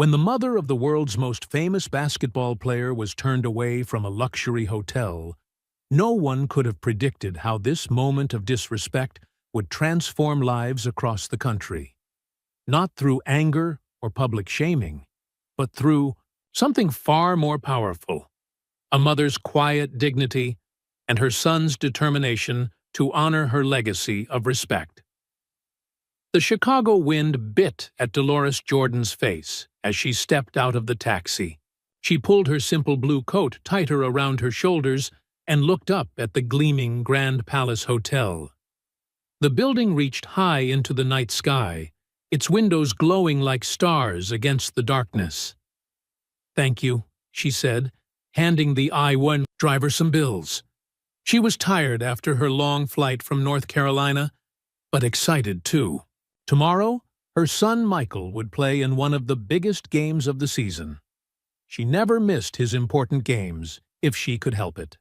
When the mother of the world's most famous basketball player was turned away from a luxury hotel, no one could have predicted how this moment of disrespect would transform lives across the country. Not through anger or public shaming, but through something far more powerful: a mother's quiet dignity and her son's determination to honor her legacy of respect. The Chicago wind bit at Dolores Jordan's face as she stepped out of the taxi. She pulled her simple blue coat tighter around her shoulders and looked up at the gleaming Grand Palace Hotel. The building reached high into the night sky, its windows glowing like stars against the darkness. "Thank you," she said, handing the I-1 driver some bills. She was tired after her long flight from North Carolina, but excited too. Tomorrow, her son Michael would play in one of the biggest games of the season. She never missed his important games, if she could help it.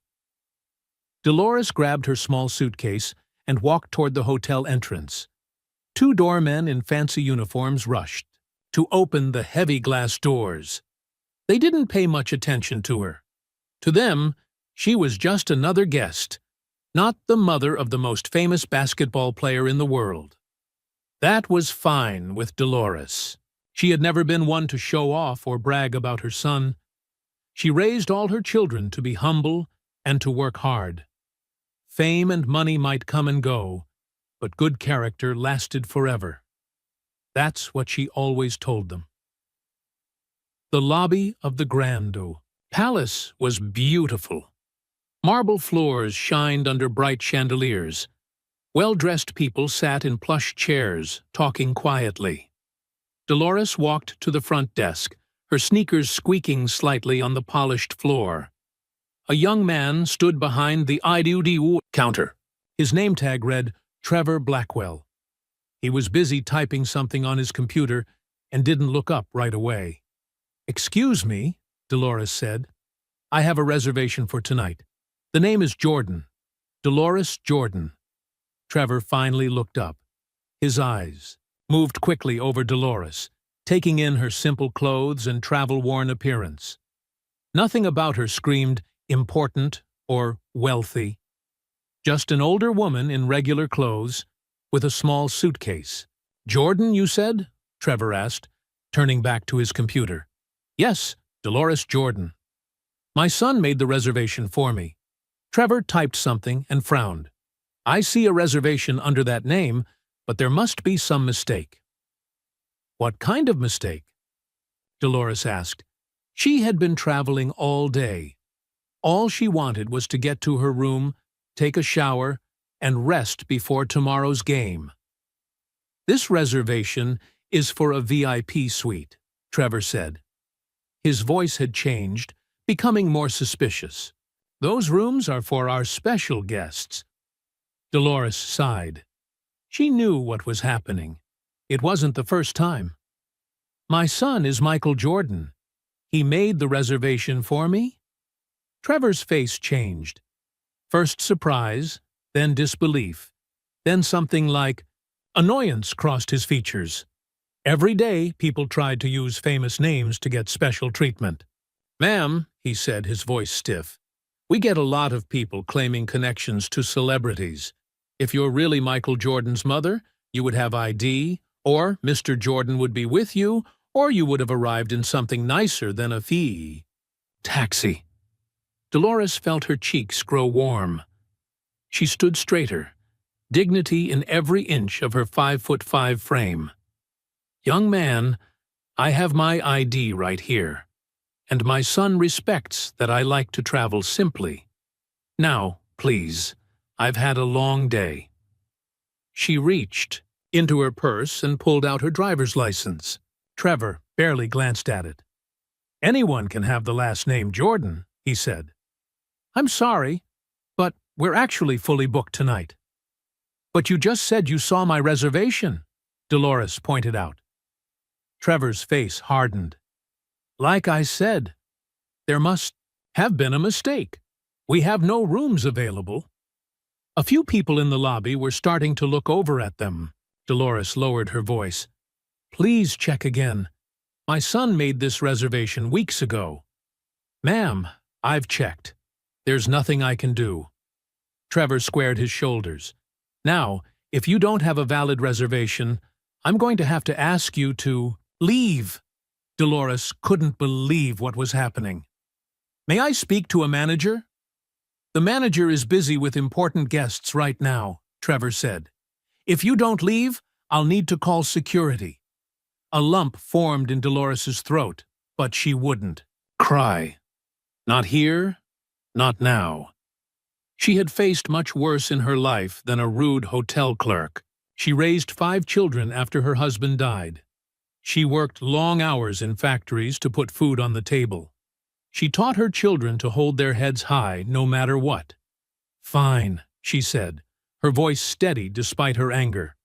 Dolores grabbed her small suitcase and walked toward the hotel entrance. Two doormen in fancy uniforms rushed to open the heavy glass doors. They didn't pay much attention to her. To them, she was just another guest, not the mother of the most famous basketball player in the world. That was fine with Dolores. She had never been one to show off or brag about her son. She raised all her children to be humble and to work hard. Fame and money might come and go, but good character lasted forever. That's what she always told them. The lobby of the Grand Palace was beautiful. Marble floors shined under bright chandeliers. Well-dressed people sat in plush chairs, talking quietly. Dolores walked to the front desk, her sneakers squeaking slightly on the polished floor. A young man stood behind the ID counter. His name tag read Trevor Blackwell. He was busy typing something on his computer and didn't look up right away. "Excuse me," Dolores said. "I have a reservation for tonight. The name is Jordan. Dolores Jordan." Trevor finally looked up. His eyes moved quickly over Dolores, taking in her simple clothes and travel-worn appearance. Nothing about her screamed important or wealthy. Just an older woman in regular clothes, with a small suitcase. "Jordan, you said?" Trevor asked, turning back to his computer. "Yes, Dolores Jordan. My son made the reservation for me." Trevor typed something and frowned. "I see a reservation under that name, but there must be some mistake." "What kind of mistake?" Dolores asked. She had been traveling all day. All she wanted was to get to her room, take a shower, and rest before tomorrow's game. "This reservation is for a VIP suite," Trevor said. His voice had changed, becoming more suspicious. "Those rooms are for our special guests." Dolores sighed. She knew what was happening. It wasn't the first time. "My son is Michael Jordan. He made the reservation for me?" Trevor's face changed. First surprise, then disbelief, then something like annoyance crossed his features. Every day, people tried to use famous names to get special treatment. "Ma'am," he said, his voice stiff, "we get a lot of people claiming connections to celebrities. If you're really Michael Jordan's mother, you would have ID, or Mr. Jordan would be with you, or you would have arrived in something nicer than a fee." Taxi. Dolores felt her cheeks grow warm. She stood straighter, dignity in every inch of her 5'5" frame. "Young man, I have my ID right here, and my son respects that I like to travel simply. Now, please, I've had a long day." She reached into her purse and pulled out her driver's license. Trevor barely glanced at it. "Anyone can have the last name Jordan," he said. "I'm sorry, but we're actually fully booked tonight." "But you just said you saw my reservation," Dolores pointed out. Trevor's face hardened. "Like I said, there must have been a mistake. We have no rooms available." A few people in the lobby were starting to look over at them. Dolores lowered her voice. "Please check again. My son made this reservation weeks ago. Ma'am, I've checked. There's nothing I can do. Trevor squared his shoulders. Now, if you don't have a valid reservation, I'm going to have to ask you to leave. Dolores couldn't believe what was happening. May I speak to a manager? The manager is busy with important guests right now, Trevor said. If you don't leave, I'll need to call security. A lump formed in Dolores's throat, but she wouldn't cry. Not here, not now. She had faced much worse in her life than a rude hotel clerk. She raised 5 children after her husband died. She worked long hours in factories to put food on the table. She taught her children to hold their heads high no matter what. Fine, she said, her voice steady despite her anger.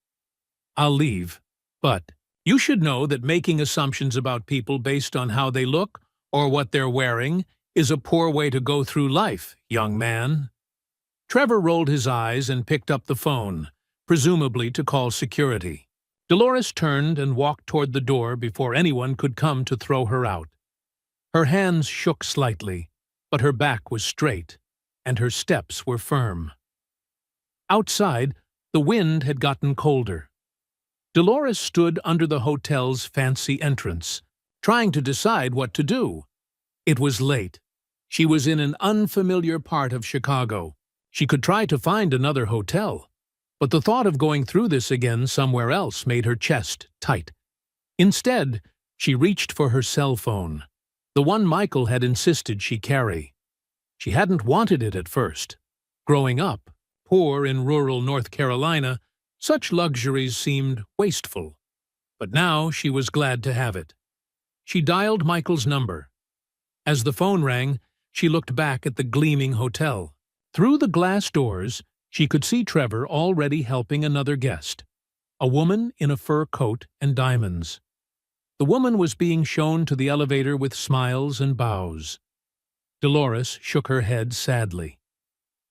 I'll leave, but you should know that making assumptions about people based on how they look or what they're wearing is a poor way to go through life, young man. Trevor rolled his eyes and picked up the phone, presumably to call security. Dolores turned and walked toward the door before anyone could come to throw her out. Her hands shook slightly, but her back was straight, and her steps were firm. Outside, the wind had gotten colder. Dolores stood under the hotel's fancy entrance, trying to decide what to do. It was late. She was in an unfamiliar part of Chicago. She could try to find another hotel, but the thought of going through this again somewhere else made her chest tight. Instead, she reached for her cell phone, the one Michael had insisted she carry. She hadn't wanted it at first. Growing up, poor in rural North Carolina, such luxuries seemed wasteful. But now she was glad to have it. She dialed Michael's number. As the phone rang, she looked back at the gleaming hotel. Through the glass doors, she could see Trevor already helping another guest, a woman in a fur coat and diamonds. The woman was being shown to the elevator with smiles and bows. Dolores shook her head sadly.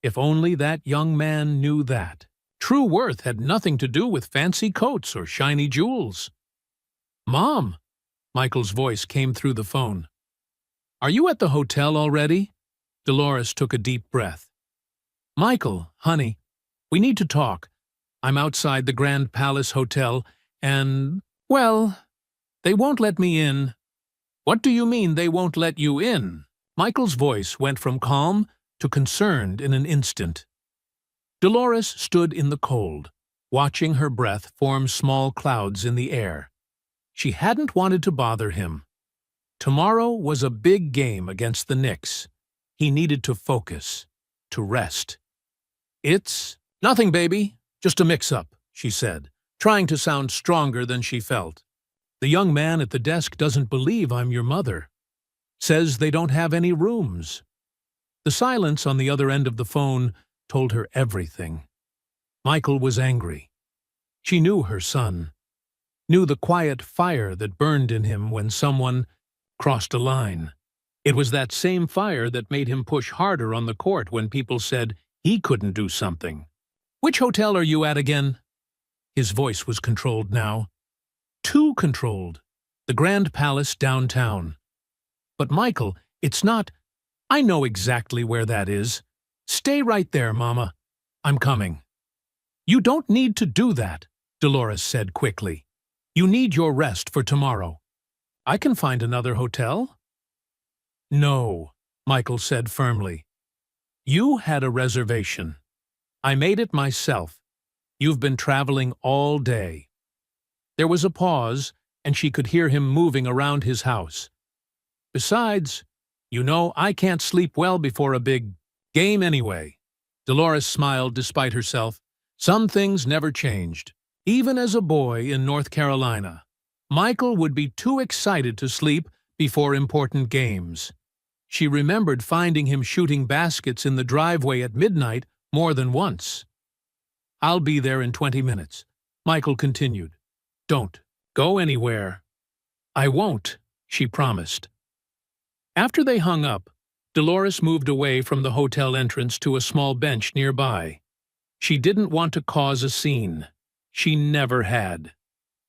If only that young man knew that. True worth had nothing to do with fancy coats or shiny jewels. "Mom," Michael's voice came through the phone. "Are you at the hotel already?" Dolores took a deep breath. "Michael, honey, we need to talk. I'm outside the Grand Palace Hotel, and, well, they won't let me in." "What do you mean they won't let you in?" Michael's voice went from calm to concerned in an instant. Dolores stood in the cold, watching her breath form small clouds in the air. She hadn't wanted to bother him. Tomorrow was a big game against the Knicks. He needed to focus, to rest. "It's nothing, baby, just a mix-up," she said, trying to sound stronger than she felt. "The young man at the desk doesn't believe I'm your mother. Says they don't have any rooms." The silence on the other end of the phone told her everything. Michael was angry. She knew her son, knew the quiet fire that burned in him when someone crossed a line. It was that same fire that made him push harder on the court when people said he couldn't do something. "Which hotel are you at again?" His voice was controlled now. Too controlled. The Grand Palace downtown. "But Michael, it's not. I know exactly where that is. Stay right there, Mama. I'm coming." "You don't need to do that," Dolores said quickly. "You need your rest for tomorrow. I can find another hotel." "No," Michael said firmly. "You had a reservation. I made it myself. You've been traveling all day." There was a pause, and she could hear him moving around his house. "Besides, you know I can't sleep well before a big game anyway." Dolores smiled despite herself. Some things never changed. Even as a boy in North Carolina, Michael would be too excited to sleep before important games. She remembered finding him shooting baskets in the driveway at midnight more than once. "I'll be there in 20 minutes," Michael continued. "Don't go anywhere." "I won't," she promised. After they hung up, Dolores moved away from the hotel entrance to a small bench nearby. She didn't want to cause a scene. She never had.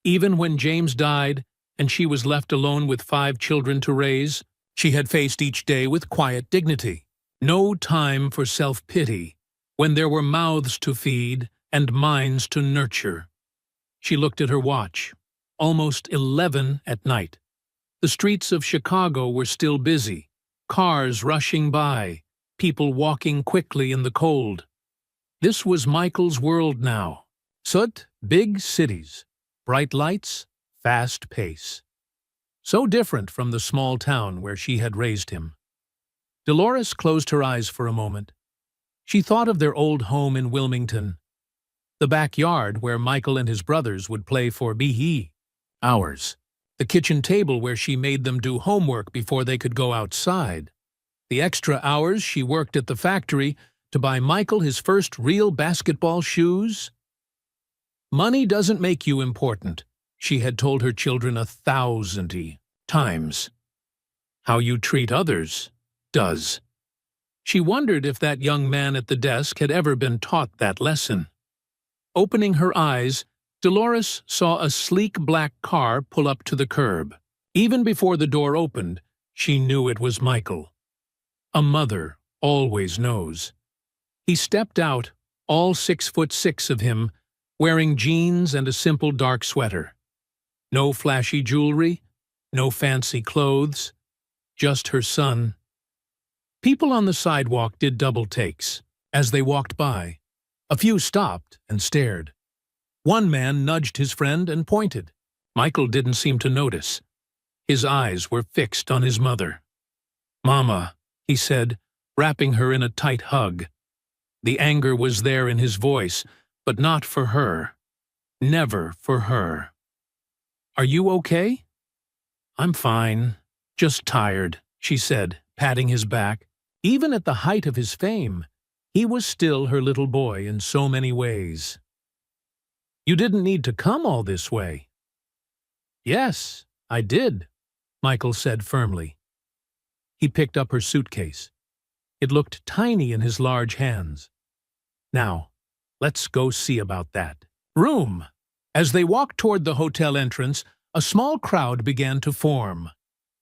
Even when James died, and she was left alone with 5 children to raise, she had faced each day with quiet dignity. No time for self-pity, when there were mouths to feed and minds to nurture. She looked at her watch. Almost 11 at night. The streets of Chicago were still busy, cars rushing by, people walking quickly in the cold. This was Michael's world now. Soot, big cities, bright lights, fast pace. So different from the small town where she had raised him. Dolores closed her eyes for a moment. She thought of their old home in Wilmington, the backyard where Michael and his brothers would play for hours, the kitchen table where she made them do homework before they could go outside, the extra hours she worked at the factory to buy Michael his first real basketball shoes. Money doesn't make you important, she had told her children 1,000 times. How you treat others does. She wondered if that young man at the desk had ever been taught that lesson. Opening her eyes, Dolores saw a sleek black car pull up to the curb. Even before the door opened, she knew it was Michael. A mother always knows. He stepped out, all 6'6" of him, wearing jeans and a simple dark sweater. No flashy jewelry, no fancy clothes, just her son. People on the sidewalk did double takes as they walked by. A few stopped and stared. One man nudged his friend and pointed. Michael didn't seem to notice. His eyes were fixed on his mother. "Mama," he said, wrapping her in a tight hug. The anger was there in his voice, but not for her. Never for her. "Are you okay?" "I'm fine. Just tired," she said, patting his back. Even at the height of his fame, he was still her little boy in so many ways. "You didn't need to come all this way." "Yes, I did," Michael said firmly. He picked up her suitcase. It looked tiny in his large hands. "Now, let's go see about that room." As they walked toward the hotel entrance, a small crowd began to form.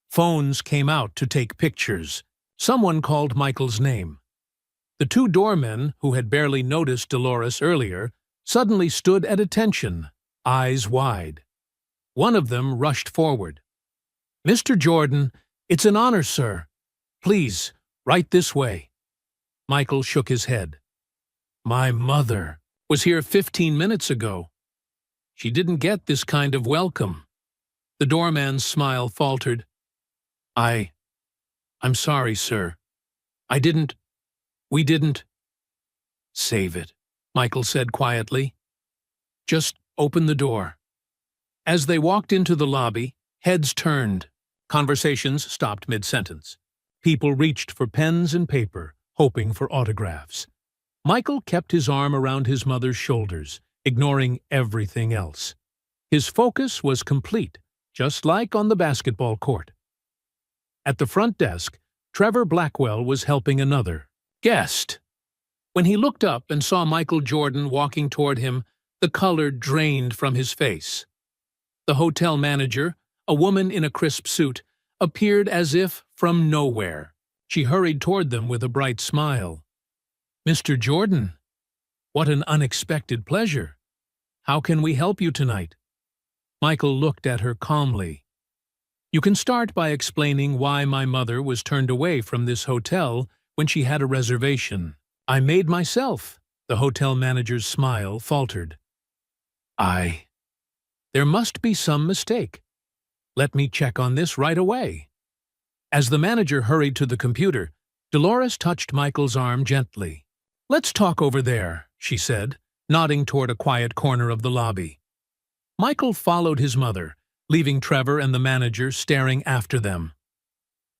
Phones came out to take pictures. Someone called Michael's name. The 2 doormen, who had barely noticed Dolores earlier, suddenly stood at attention, eyes wide. One of them rushed forward. "Mr. Jordan, it's an honor, sir. Please, right this way." Michael shook his head. "My mother was here 15 minutes ago. She didn't get this kind of welcome." The doorman's smile faltered. I'm sorry, sir. We didn't. "Save it," Michael said quietly. "Just open the door." As they walked into the lobby, heads turned. Conversations stopped mid-sentence. People reached for pens and paper, hoping for autographs. Michael kept his arm around his mother's shoulders, ignoring everything else. His focus was complete, just like on the basketball court. At the front desk, Trevor Blackwell was helping another guest. When he looked up and saw Michael Jordan walking toward him, the color drained from his face. The hotel manager, a woman in a crisp suit, appeared as if from nowhere. She hurried toward them with a bright smile. "Mr. Jordan, what an unexpected pleasure. How can we help you tonight?" Michael looked at her calmly. "You can start by explaining why my mother was turned away from this hotel when she had a reservation." "I made myself," the hotel manager's smile faltered. There must be some mistake. Let me check on this right away." As the manager hurried to the computer, Dolores touched Michael's arm gently. "Let's talk over there," she said, nodding toward a quiet corner of the lobby. Michael followed his mother, leaving Trevor and the manager staring after them.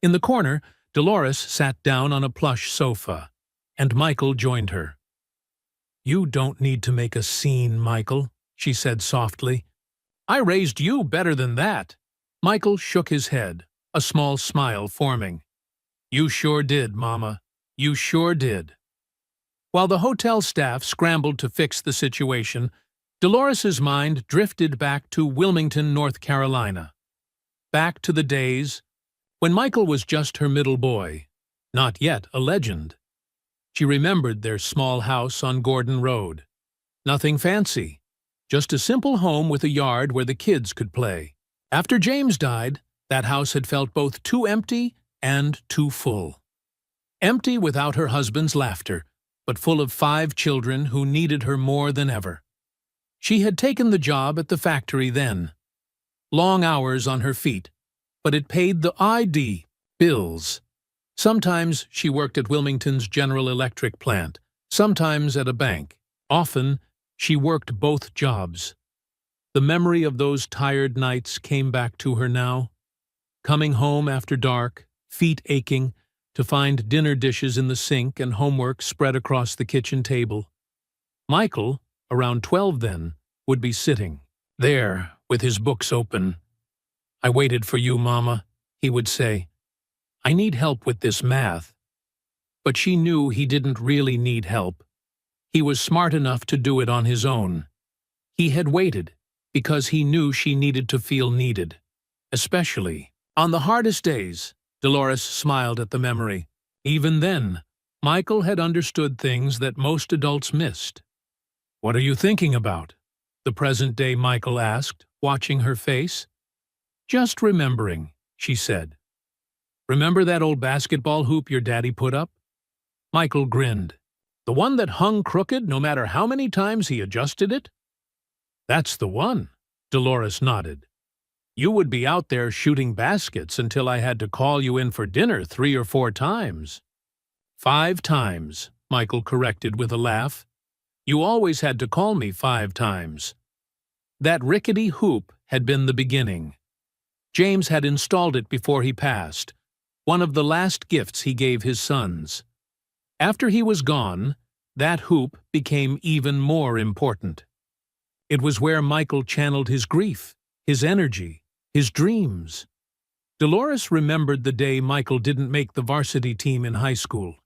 In the corner, Dolores sat down on a plush sofa, and Michael joined her. "You don't need to make a scene, Michael," she said softly. "I raised you better than that." Michael shook his head, a small smile forming. "You sure did, Mama. You sure did." While the hotel staff scrambled to fix the situation, Dolores's mind drifted back to Wilmington, North Carolina. back to the days when Michael was just her middle boy, not yet a legend. She remembered their small house on Gordon Road. Nothing fancy, just a simple home with a yard where the kids could play. After James died, that house had felt both too empty and too full. Empty without her husband's laughter, but full of 5 children who needed her more than ever. She had taken the job at the factory then. Long hours on her feet, but it paid the ID bills. Sometimes she worked at Wilmington's General Electric plant, sometimes at a bank. Often, she worked both jobs. The memory of those tired nights came back to her now. Coming home after dark, feet aching, to find dinner dishes in the sink and homework spread across the kitchen table. Michael, around 12 then, would be sitting there with his books open. "I waited for you, Mama," he would say. "I need help with this math." But she knew he didn't really need help. He was smart enough to do it on his own. He had waited because he knew she needed to feel needed. Especially on the hardest days, Dolores smiled at the memory. Even then, Michael had understood things that most adults missed. "What are you thinking about?" the present-day Michael asked, watching her face. "Just remembering," she said. "Remember that old basketball hoop your daddy put up?" Michael grinned. "The one that hung crooked no matter how many times he adjusted it?" "That's the one," Dolores nodded. "You would be out there shooting baskets until I had to call you in for dinner 3 or 4 times. 5 times, Michael corrected with a laugh. "You always had to call me 5 times. That rickety hoop had been the beginning. James had installed it before he passed, one of the last gifts he gave his sons. After he was gone, that hoop became even more important. It was where Michael channeled his grief, his energy, his dreams. Dolores remembered the day Michael didn't make the varsity team in high school.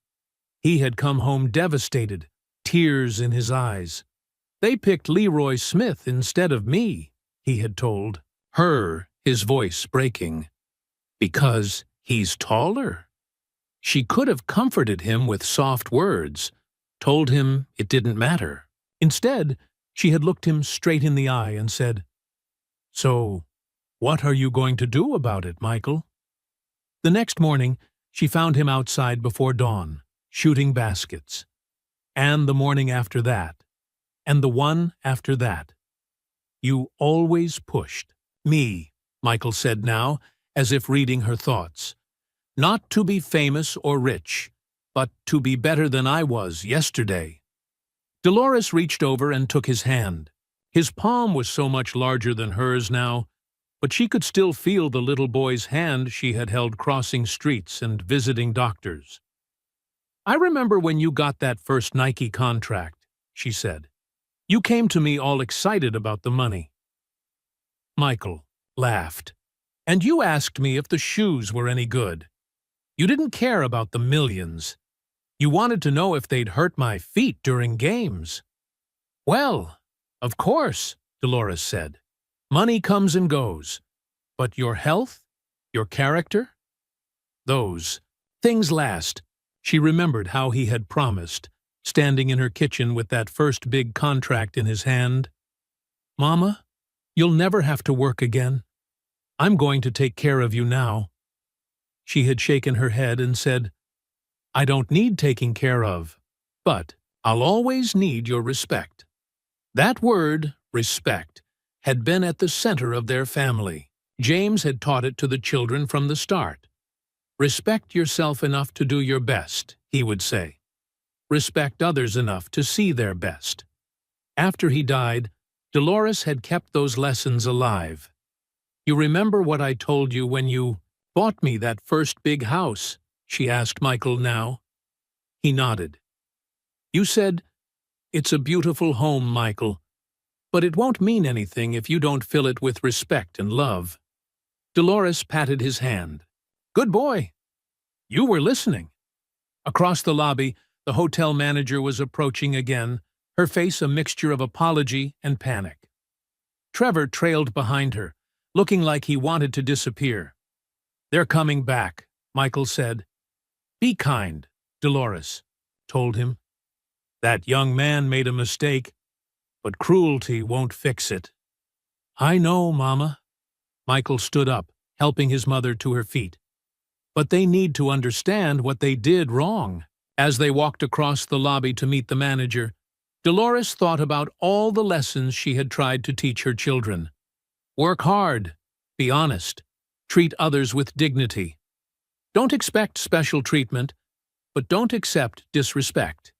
He had come home devastated, tears in his eyes. "They picked Leroy Smith instead of me," he had told her, his voice breaking. "Because he's taller." She could have comforted him with soft words, told him it didn't matter. Instead, she had looked him straight in the eye and said, "So, what are you going to do about it, Michael?" The next morning, she found him outside before dawn, shooting baskets. And the morning after that, and the one after that. "You always pushed me," Michael said now, as if reading her thoughts. "Not to be famous or rich, but to be better than I was yesterday." Dolores reached over and took his hand. His palm was so much larger than hers now, but she could still feel the little boy's hand she had held crossing streets and visiting doctors. "I remember when you got that first Nike contract," she said. "You came to me all excited about the money." Michael laughed. "And you asked me if the shoes were any good. You didn't care about the millions. You wanted to know if they'd hurt my feet during games." "Well, of course," Dolores said. "Money comes and goes. But your health, your character, those things last." She remembered how he had promised, standing in her kitchen with that first big contract in his hand. "Mama, you'll never have to work again. I'm going to take care of you now." She had shaken her head and said, "I don't need taking care of, but I'll always need your respect." That word, respect, had been at the center of their family. James had taught it to the children from the start. "Respect yourself enough to do your best," he would say. "Respect others enough to see their best." After he died, Dolores had kept those lessons alive. "You remember what I told you when you bought me that first big house?" she asked Michael now. He nodded. "You said, 'It's a beautiful home, Michael, but it won't mean anything if you don't fill it with respect and love.'" Dolores patted his hand. "Good boy. You were listening." Across the lobby, the hotel manager was approaching again, her face a mixture of apology and panic. Trevor trailed behind her, looking like he wanted to disappear. "They're coming back," Michael said. "Be kind," Dolores told him. "That young man made a mistake, but cruelty won't fix it." "I know, Mama." Michael stood up, helping his mother to her feet. "But they need to understand what they did wrong." As they walked across the lobby to meet the manager, Dolores thought about all the lessons she had tried to teach her children. Work hard, be honest, treat others with dignity. Don't expect special treatment, but don't accept disrespect.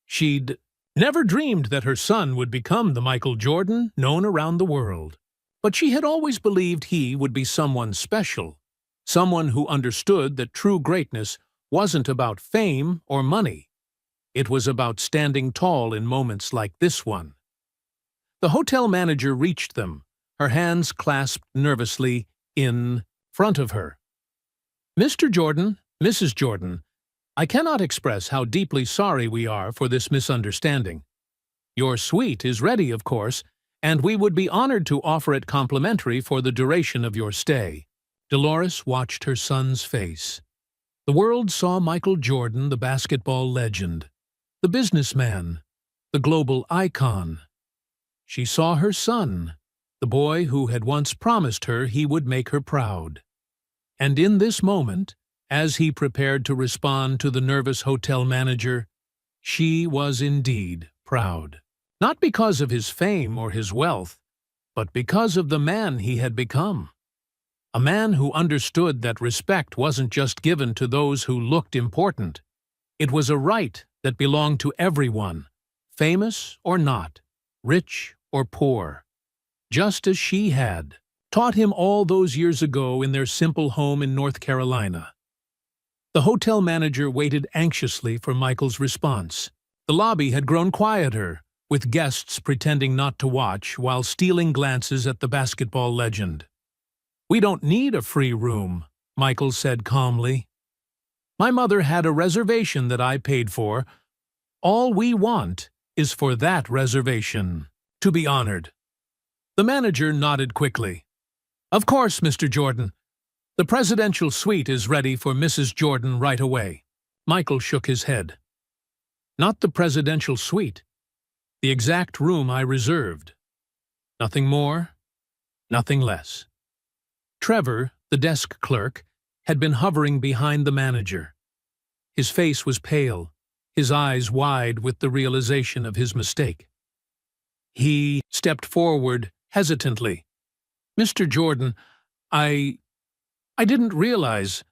She'd never dreamed that her son would become the Michael Jordan known around the world. But she had always believed he would be someone special, someone who understood that true greatness wasn't about fame or money. It was about standing tall in moments like this one. The hotel manager reached them, her hands clasped nervously in front of her. "Mr. Jordan, Mrs. Jordan, I cannot express how deeply sorry we are for this misunderstanding. Your suite is ready, of course, and we would be honored to offer it complimentary for the duration of your stay." Dolores watched her son's face. The world saw Michael Jordan, the basketball legend, the businessman, the global icon. She saw her son, the boy who had once promised her he would make her proud. And in this moment, as he prepared to respond to the nervous hotel manager, she was indeed proud. Not because of his fame or his wealth, but because of the man he had become. A man who understood that respect wasn't just given to those who looked important. It was a right that belonged to everyone, famous or not, rich or poor, just as she had taught him all those years ago in their simple home in North Carolina. The hotel manager waited anxiously for Michael's response. The lobby had grown quieter, with guests pretending not to watch while stealing glances at the basketball legend. "We don't need a free room," Michael said calmly. "My mother had a reservation that I paid for. All we want is for that reservation to be honored." The manager nodded quickly. "Of course, Mr. Jordan. The presidential suite is ready for Mrs. Jordan right away." Michael shook his head. "Not the presidential suite. The exact room I reserved. Nothing more, nothing less." Trevor, the desk clerk, had been hovering behind the manager. His face was pale, his eyes wide with the realization of his mistake. He stepped forward hesitantly. "Mr. Jordan, I didn't realize—"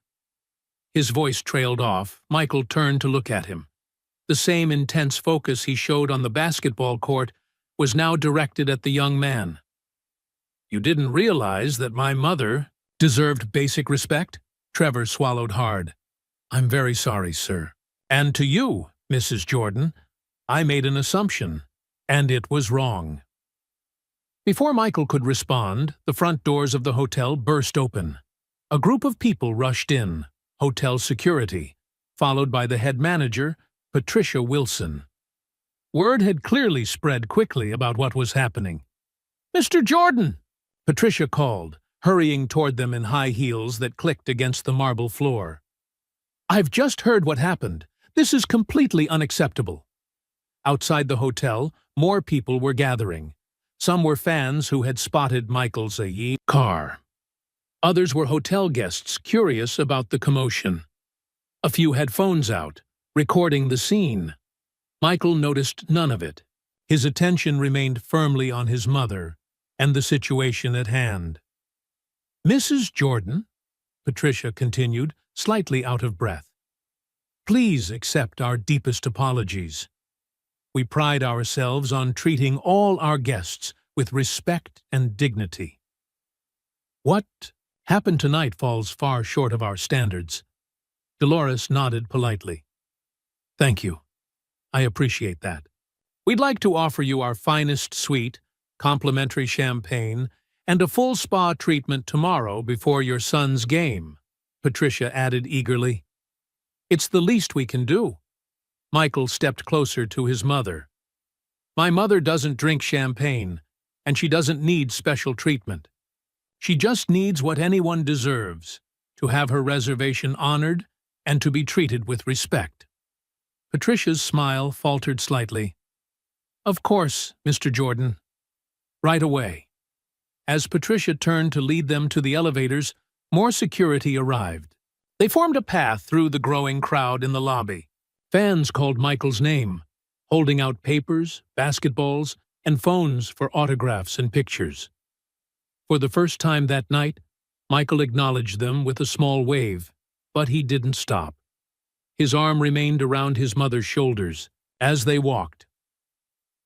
His voice trailed off. Michael turned to look at him. The same intense focus he showed on the basketball court was now directed at the young man. "You didn't realize that my mother deserved basic respect?" Trevor swallowed hard. "I'm very sorry, sir. And to you, Mrs. Jordan, I made an assumption, and it was wrong." Before Michael could respond, the front doors of the hotel burst open. A group of people rushed in, hotel security, followed by the head manager, Patricia Wilson. Word had clearly spread quickly about what was happening. "Mr. Jordan!" Patricia called, hurrying toward them in high heels that clicked against the marble floor. "I've just heard what happened. This is completely unacceptable." Outside the hotel, more people were gathering. Some were fans who had spotted Michael's car. Others were hotel guests curious about the commotion. A few had phones out, recording the scene. Michael noticed none of it. His attention remained firmly on his mother and the situation at hand. "Mrs. Jordan," Patricia continued, slightly out of breath, "please accept our deepest apologies. We pride ourselves on treating all our guests with respect and dignity. What happened tonight falls far short of our standards." Dolores nodded politely. "Thank you. I appreciate that. We'd like to offer you our finest suite, complimentary champagne, and a full spa treatment tomorrow before your son's game," Patricia added eagerly. "It's the least we can do." Michael stepped closer to his mother. "My mother doesn't drink champagne, and she doesn't need special treatment. She just needs what anyone deserves, to have her reservation honored and to be treated with respect. Patricia's smile faltered slightly. Of course, Mr. Jordan. Right away. As Patricia turned to lead them to the elevators, more security arrived. They formed a path through the growing crowd in the lobby. Fans called Michael's name, holding out papers, basketballs, and phones for autographs and pictures. For the first time that night, Michael acknowledged them with a small wave, but he didn't stop. His arm remained around his mother's shoulders as they walked.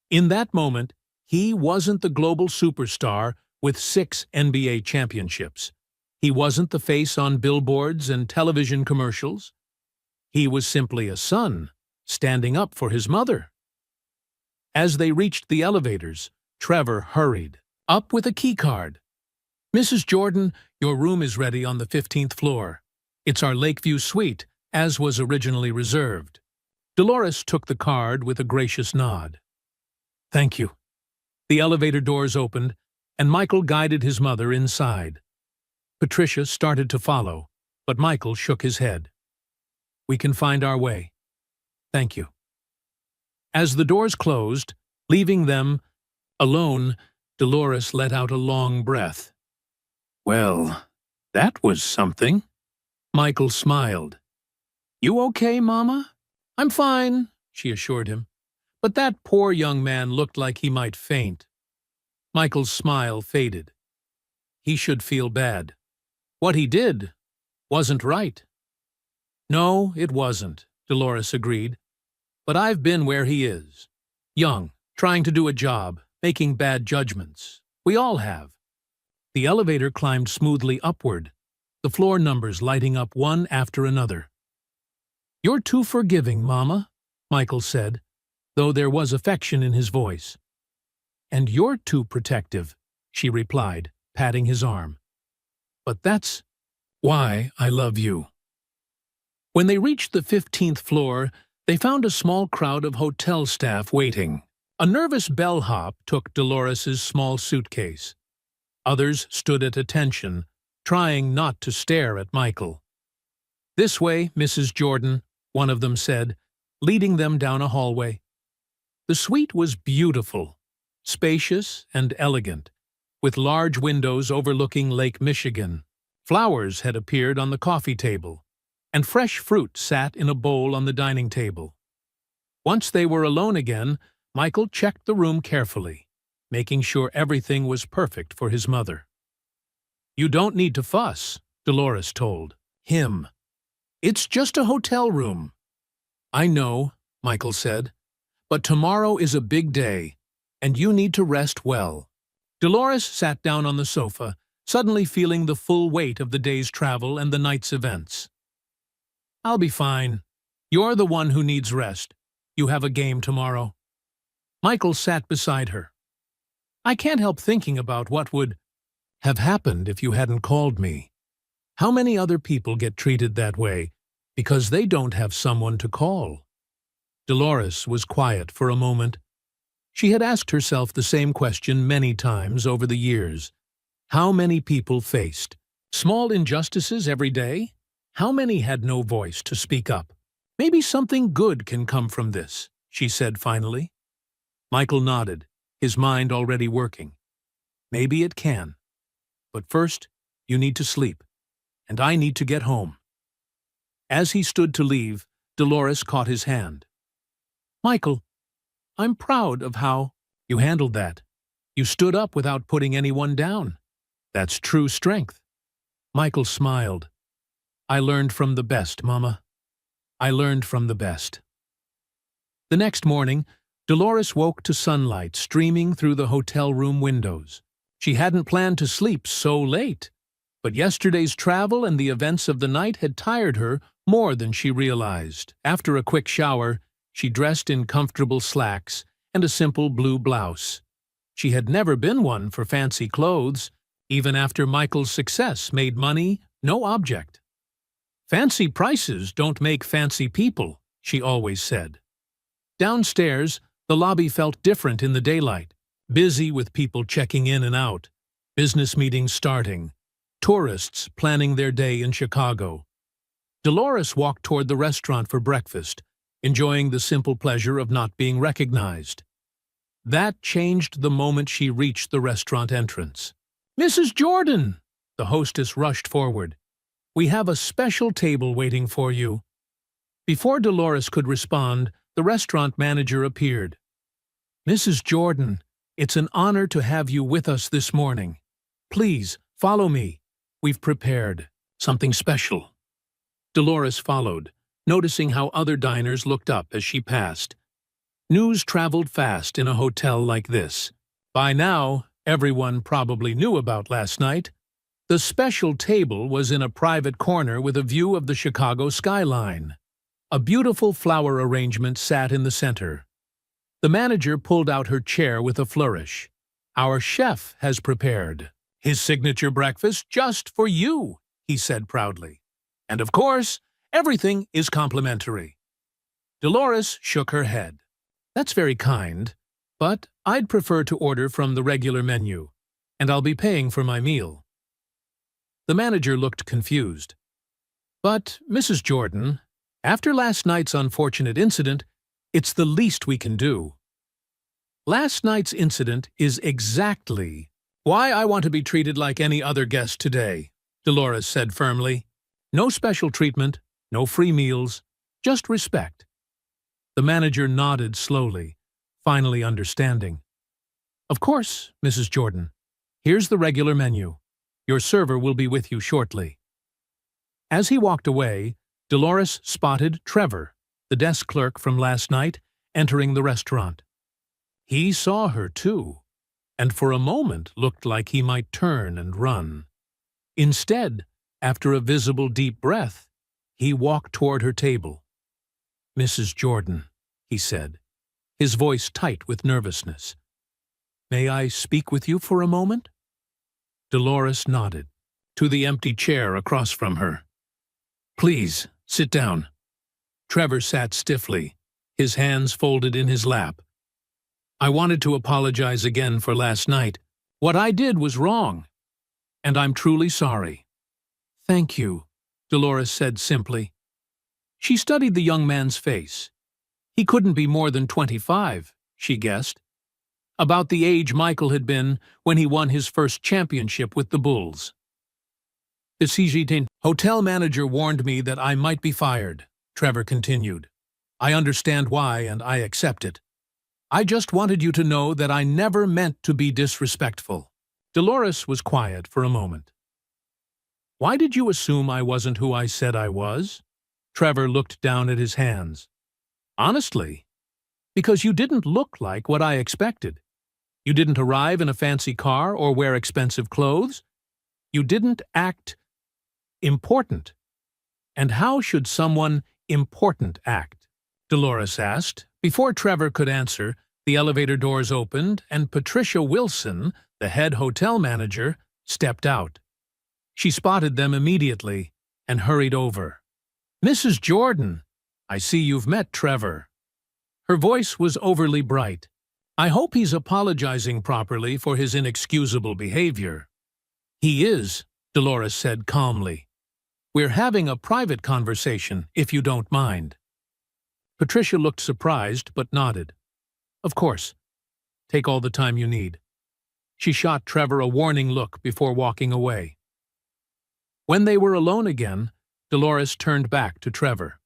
In that moment, he wasn't the global superstar with 6 NBA championships. He wasn't the face on billboards and television commercials. He was simply a son, standing up for his mother. As they reached the elevators, Trevor hurried up with a keycard. Mrs. Jordan, your room is ready on the 15th floor. It's our Lakeview suite, as was originally reserved. Dolores took the card with a gracious nod. Thank you. The elevator doors opened, and Michael guided his mother inside. Patricia started to follow, but Michael shook his head. We can find our way. Thank you. As the doors closed, leaving them alone, Dolores let out a long breath. Well, that was something. Michael smiled. You okay, Mama? I'm fine, she assured him. But that poor young man looked like he might faint. Michael's smile faded. He should feel bad. What he did wasn't right. No, it wasn't, Dolores agreed. But I've been where he is. Young, trying to do a job, making bad judgments. We all have. The elevator climbed smoothly upward, the floor numbers lighting up one after another. You're too forgiving, Mama, Michael said, though there was affection in his voice. And you're too protective, she replied, patting his arm. But that's why I love you. When they reached the 15th floor, they found a small crowd of hotel staff waiting. A nervous bellhop took Dolores's small suitcase. Others stood at attention, trying not to stare at Michael. This way, Mrs. Jordan, one of them said, leading them down a hallway. The suite was beautiful, spacious and elegant, with large windows overlooking Lake Michigan. Flowers had appeared on the coffee table, and fresh fruit sat in a bowl on the dining table. Once they were alone again, Michael checked the room carefully, making sure everything was perfect for his mother. You don't need to fuss, Dolores told him. It's just a hotel room. I know, Michael said, but tomorrow is a big day, and you need to rest well. Dolores sat down on the sofa, suddenly feeling the full weight of the day's travel and the night's events. I'll be fine. You're the one who needs rest. You have a game tomorrow. Michael sat beside her. I can't help thinking about what would have happened if you hadn't called me. How many other people get treated that way because they don't have someone to call? Dolores was quiet for a moment. She had asked herself the same question many times over the years. How many people faced small injustices every day? How many had no voice to speak up? Maybe something good can come from this, she said finally. Michael nodded, his mind already working. Maybe it can. But first, you need to sleep, and I need to get home. As he stood to leave, Dolores caught his hand. Michael, I'm proud of how you handled that. You stood up without putting anyone down. That's true strength. Michael smiled. I learned from the best, Mama. I learned from the best. The next morning, Dolores woke to sunlight streaming through the hotel room windows. She hadn't planned to sleep so late, but yesterday's travel and the events of the night had tired her more than she realized. After a quick shower, she dressed in comfortable slacks and a simple blue blouse. She had never been one for fancy clothes. Even after Michael's success made money no object. Fancy prices don't make fancy people, she always said. Downstairs, the lobby felt different in the daylight, busy with people checking in and out. Business meetings starting. Tourists planning their day in Chicago. Dolores walked toward the restaurant for breakfast, enjoying the simple pleasure of not being recognized. That changed the moment she reached the restaurant entrance. "Mrs. Jordan!" The hostess rushed forward. "We have a special table waiting for you." Before Dolores could respond, the restaurant manager appeared. "Mrs. Jordan, it's an honor to have you with us this morning. Please, follow me. We've prepared something special." Dolores followed, noticing how other diners looked up as she passed. News traveled fast in a hotel like this. By now, everyone probably knew about last night. The special table was in a private corner with a view of the Chicago skyline. A beautiful flower arrangement sat in the center. The manager pulled out her chair with a flourish. "Our chef has prepared his signature breakfast just for you," he said proudly. "And of course, everything is complimentary." Dolores shook her head. "That's very kind, but I'd prefer to order from the regular menu, and I'll be paying for my meal." The manager looked confused. "But, Mrs. Jordan, after last night's unfortunate incident, it's the least we can do." "Last night's incident is exactly why I want to be treated like any other guest today," Dolores said firmly. "No special treatment, no free meals, just respect." The manager nodded slowly, finally understanding. "Of course, Mrs. Jordan. Here's the regular menu. Your server will be with you shortly." As he walked away, Dolores spotted Trevor, the desk clerk from last night, entering the restaurant. He saw her too, and for a moment looked like he might turn and run. Instead, after a visible deep breath, he walked toward her table. "Mrs. Jordan," he said, his voice tight with nervousness. "May I speak with you for a moment?" Dolores nodded, to the empty chair across from her. "Please, sit down." Trevor sat stiffly, his hands folded in his lap. "I wanted to apologize again for last night. What I did was wrong, and I'm truly sorry." "Thank you," Dolores said simply. She studied the young man's face. He couldn't be more than 25, she guessed. About the age Michael had been when he won his first championship with the Bulls. "The CGT hotel manager warned me that I might be fired," Trevor continued. "I understand why, and I accept it. I just wanted you to know that I never meant to be disrespectful." Dolores was quiet for a moment. "Why did you assume I wasn't who I said I was?" Trevor looked down at his hands. "Honestly, because you didn't look like what I expected. You didn't arrive in a fancy car or wear expensive clothes. You didn't act important. And how should someone important act?" Dolores asked. Before Trevor could answer, the elevator doors opened and Patricia Wilson, the head hotel manager, stepped out. She spotted them immediately and hurried over. "Mrs. Jordan, I see you've met Trevor." Her voice was overly bright. "I hope he's apologizing properly for his inexcusable behavior." "He is," Dolores said calmly. "We're having a private conversation, if you don't mind." Patricia looked surprised but nodded. "Of course. Take all the time you need." She shot Trevor a warning look before walking away. When they were alone again, Dolores turned back to Trevor.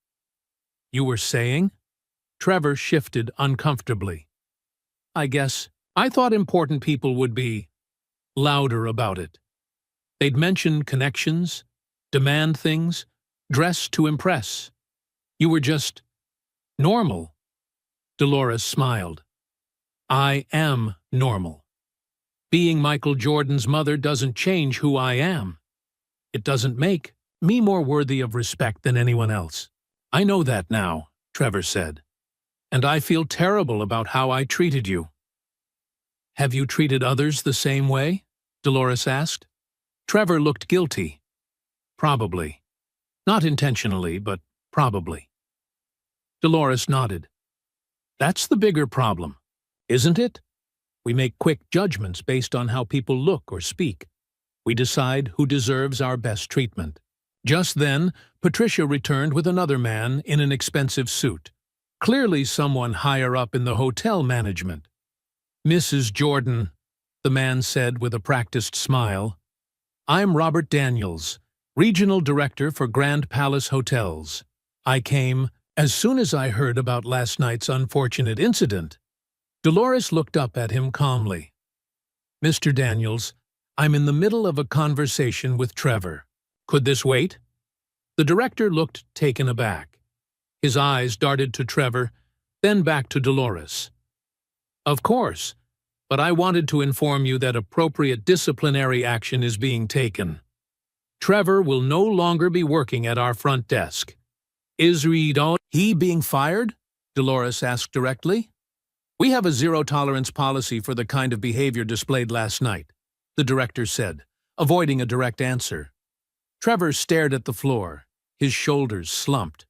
"You were saying?" Trevor shifted uncomfortably. "I guess I thought important people would be louder about it. They'd mention connections, demand things, dress to impress. You were just normal." Dolores smiled. "I am normal. Being Michael Jordan's mother doesn't change who I am. It doesn't make me more worthy of respect than anyone else." "I know that now," Trevor said. "And I feel terrible about how I treated you." "Have you treated others the same way?" Dolores asked. Trevor looked guilty. "Probably. Not intentionally, but probably." Dolores nodded. "That's the bigger problem, isn't it? We make quick judgments based on how people look or speak. We decide who deserves our best treatment. Just then, Patricia returned with another man in an expensive suit, clearly someone higher up in the hotel management. "Mrs. Jordan," the man said with a practiced smile, "I'm Robert Daniels, Regional Director for Grand Palace Hotels. I came as soon as I heard about last night's unfortunate incident." Dolores looked up at him calmly. "Mr. Daniels, I'm in the middle of a conversation with Trevor. Could this wait?" The director looked taken aback. His eyes darted to Trevor, then back to Dolores. "Of course, but I wanted to inform you that appropriate disciplinary action is being taken. Trevor will no longer be working at our front desk." "Is he being fired?" Dolores asked directly. "We have a zero-tolerance policy for the kind of behavior displayed last night," the director said, avoiding a direct answer. Trevor stared at the floor, his shoulders slumped.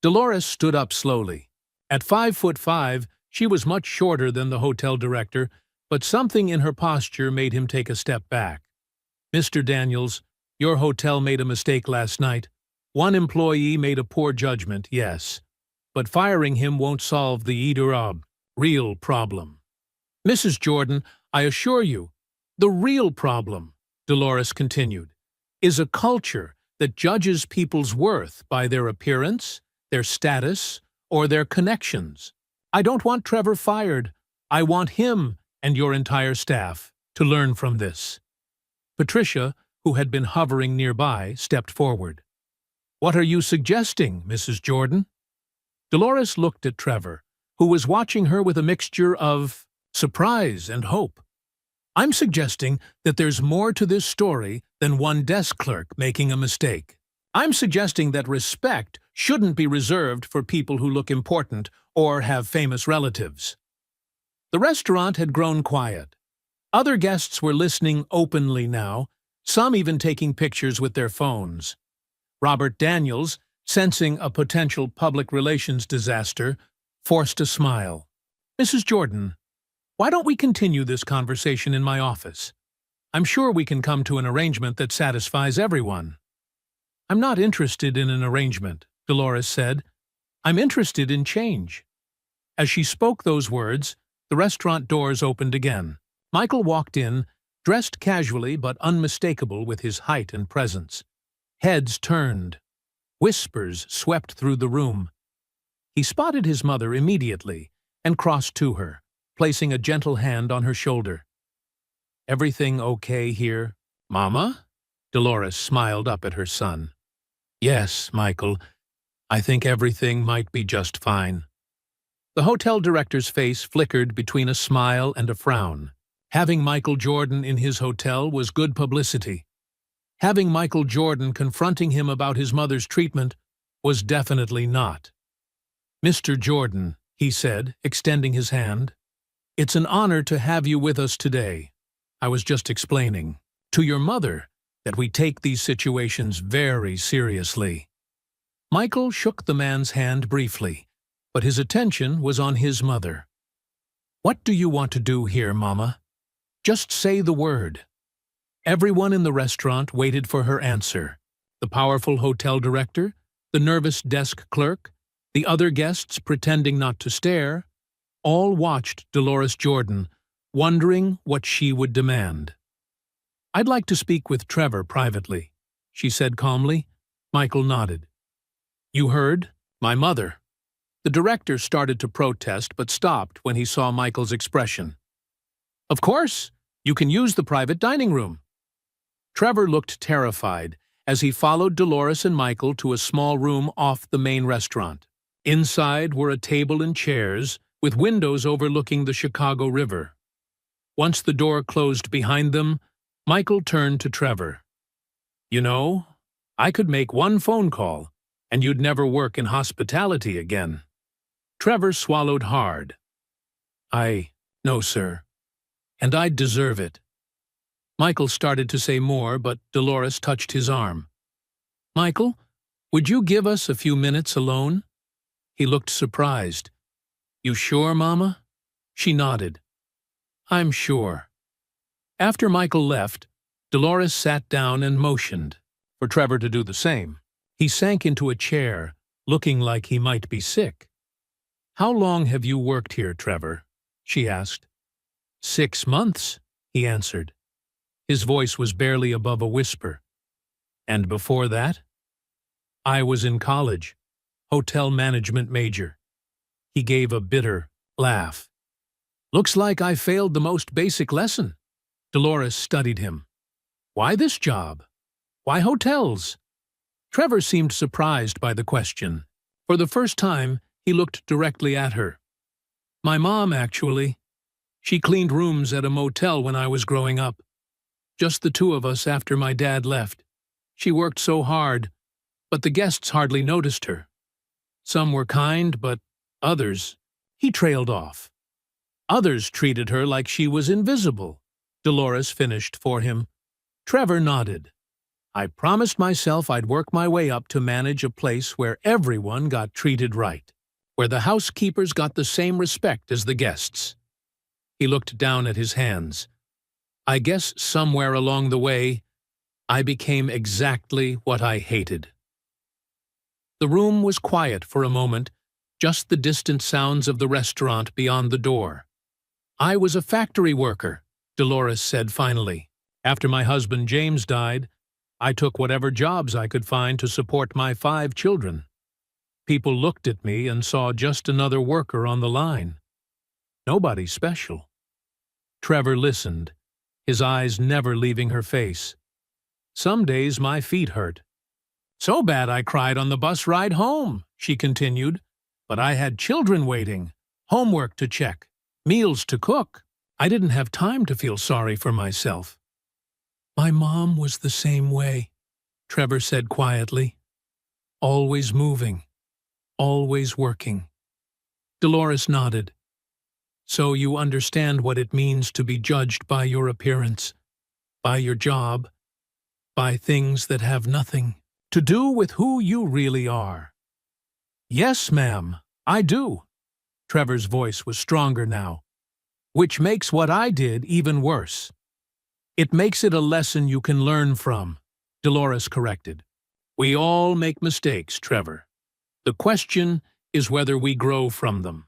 Dolores stood up slowly. At 5'5", she was much shorter than the hotel director, but something in her posture made him take a step back. "Mr. Daniels, your hotel made a mistake last night. One employee made a poor judgment, yes, but firing him won't solve the real problem. Mrs. Jordan, I assure you, the real problem," Dolores continued, "is a culture that judges people's worth by their appearance, their status, or their connections. I don't want Trevor fired. I want him and your entire staff to learn from this." Patricia, who had been hovering nearby, stepped forward. "What are you suggesting, Mrs. Jordan?" Dolores looked at Trevor, who was watching her with a mixture of surprise and hope. "I'm suggesting that there's more to this story than one desk clerk making a mistake. I'm suggesting that respect shouldn't be reserved for people who look important or have famous relatives." The restaurant had grown quiet. Other guests were listening openly now, some even taking pictures with their phones. Robert Daniels, sensing a potential public relations disaster, forced a smile. "Mrs. Jordan, why don't we continue this conversation in my office? I'm sure we can come to an arrangement that satisfies everyone." "I'm not interested in an arrangement," Dolores said. "I'm interested in change." As she spoke those words, the restaurant doors opened again. Michael walked in, dressed casually but unmistakable with his height and presence. Heads turned. Whispers swept through the room. He spotted his mother immediately and crossed to her, placing a gentle hand on her shoulder. "Everything okay here, Mama?" Dolores smiled up at her son. "Yes, Michael. I think everything might be just fine." The hotel director's face flickered between a smile and a frown. Having Michael Jordan in his hotel was good publicity. Having Michael Jordan confronting him about his mother's treatment was definitely not. "Mr. Jordan," he said, extending his hand, "it's an honor to have you with us today. I was just explaining to your mother that we take these situations very seriously." Michael shook the man's hand briefly, but his attention was on his mother. "What do you want to do here, Mama? Just say the word." Everyone in the restaurant waited for her answer. The powerful hotel director, the nervous desk clerk, the other guests pretending not to stare, all watched Dolores Jordan, wondering what she would demand. "I'd like to speak with Trevor privately," she said calmly. Michael nodded. "You heard? My mother." The director started to protest but stopped when he saw Michael's expression. "Of course, you can use the private dining room." Trevor looked terrified as he followed Dolores and Michael to a small room off the main restaurant. Inside were a table and chairs, with windows overlooking the Chicago River. Once the door closed behind them, Michael turned to Trevor. "You know, I could make one phone call, and you'd never work in hospitality again." Trevor swallowed hard. "I know, sir, and I'd deserve it." Michael started to say more, but Dolores touched his arm. "Michael, would you give us a few minutes alone?" He looked surprised. "You sure, Mama?" She nodded. I'm sure. After Michael left, Dolores sat down and motioned for Trevor to do the same. He sank into a chair, looking like he might be sick. "How long have you worked here, Trevor?" she asked. 6 months, he answered. His voice was barely above a whisper. "And before that?" "I was in college, hotel management major." He gave a bitter laugh. "Looks like I failed the most basic lesson." Dolores studied him. "Why this job? Why hotels?" Trevor seemed surprised by the question. For the first time, he looked directly at her. "My mom, actually. She cleaned rooms at a motel when I was growing up. Just the two of us after my dad left. She worked so hard, but the guests hardly noticed her. Some were kind, but others—" He trailed off. "Others treated her like she was invisible," Dolores finished for him. Trevor nodded. "I promised myself I'd work my way up to manage a place where everyone got treated right, where the housekeepers got the same respect as the guests." He looked down at his hands. "I guess somewhere along the way, I became exactly what I hated." The room was quiet for a moment, just the distant sounds of the restaurant beyond the door. "I was a factory worker," Dolores said finally. "After my husband James died, I took whatever jobs I could find to support my 5 children. People looked at me and saw just another worker on the line. Nobody special." Trevor listened, his eyes never leaving her face. "Some days my feet hurt. So bad I cried on the bus ride home," she continued. "But I had children waiting, homework to check, meals to cook. I didn't have time to feel sorry for myself." "My mom was the same way," Trevor said quietly. "Always moving, always working." Dolores nodded. "So you understand what it means to be judged by your appearance, by your job, by things that have nothing to do with who you really are." "Yes, ma'am, I do." Trevor's voice was stronger now. "Which makes what I did even worse." "It makes it a lesson you can learn from," Dolores corrected. "We all make mistakes, Trevor. The question is whether we grow from them."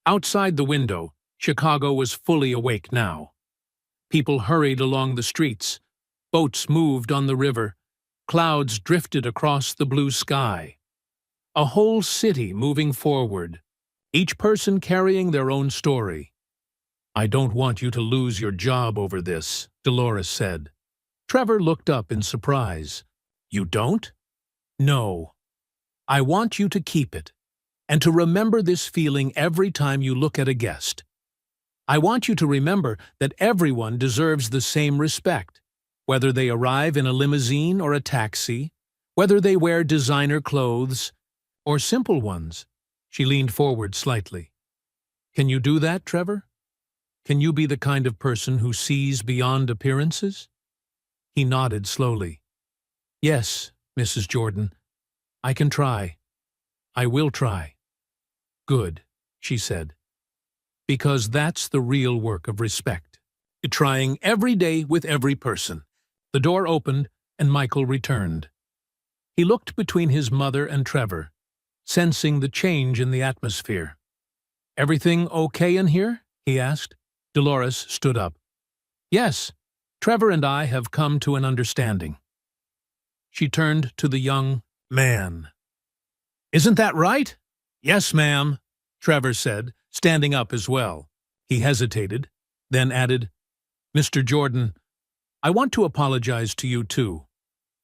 Outside the window, Chicago was fully awake now. People hurried along the streets. Boats moved on the river. Clouds drifted across the blue sky. A whole city moving forward, each person carrying their own story. "I don't want you to lose your job over this," Dolores said. Trevor looked up in surprise. "You don't?" "No. I want you to keep it, and to remember this feeling every time you look at a guest. I want you to remember that everyone deserves the same respect, whether they arrive in a limousine or a taxi, whether they wear designer clothes, or simple ones." She leaned forward slightly. "Can you do that, Trevor? Can you be the kind of person who sees beyond appearances?" He nodded slowly. "Yes, Mrs. Jordan. I can try. I will try." "Good," she said. "Because that's the real work of respect. Trying every day with every person." The door opened, and Michael returned. He looked between his mother and Trevor, sensing the change in the atmosphere. "Everything okay in here?" he asked. Dolores stood up. "Yes, Trevor and I have come to an understanding." She turned to the young man. "Isn't that right?" "Yes, ma'am," Trevor said, standing up as well. He hesitated, then added, "Mr. Jordan, I want to apologize to you too.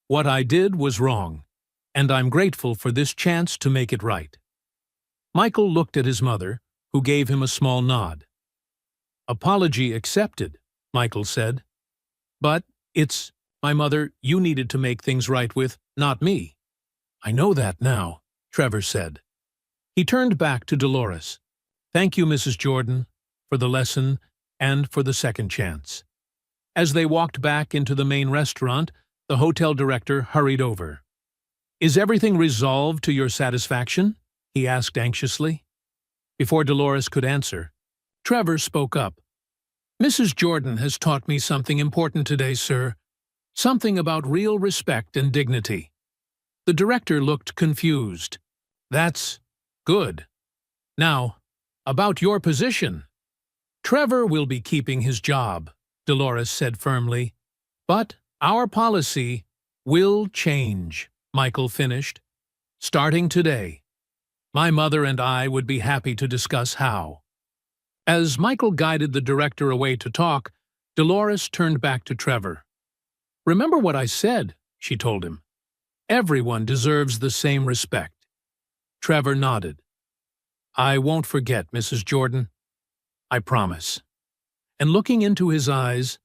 What I did was wrong, and I'm grateful for this chance to make it right." Michael looked at his mother, who gave him a small nod. "Apology accepted," Michael said. "But it's my mother you needed to make things right with, not me." "I know that now," Trevor said. He turned back to Dolores. "Thank you, Mrs. Jordan, for the lesson and for the second chance." As they walked back into the main restaurant, the hotel director hurried over. "Is everything resolved to your satisfaction?" he asked anxiously. Before Dolores could answer, Trevor spoke up. Mrs. Jordan has taught me something important today, sir. Something about real respect and dignity. The director looked confused. That's good. Now, about your position. Trevor will be keeping his job, Dolores said firmly. But our policy will change, Michael finished. Starting today. My mother and I would be happy to discuss how. As Michael guided the director away to talk, Dolores turned back to Trevor. Remember what I said, she told him. Everyone deserves the same respect. Trevor nodded. I won't forget, Mrs. Jordan. I promise. And looking into his eyes,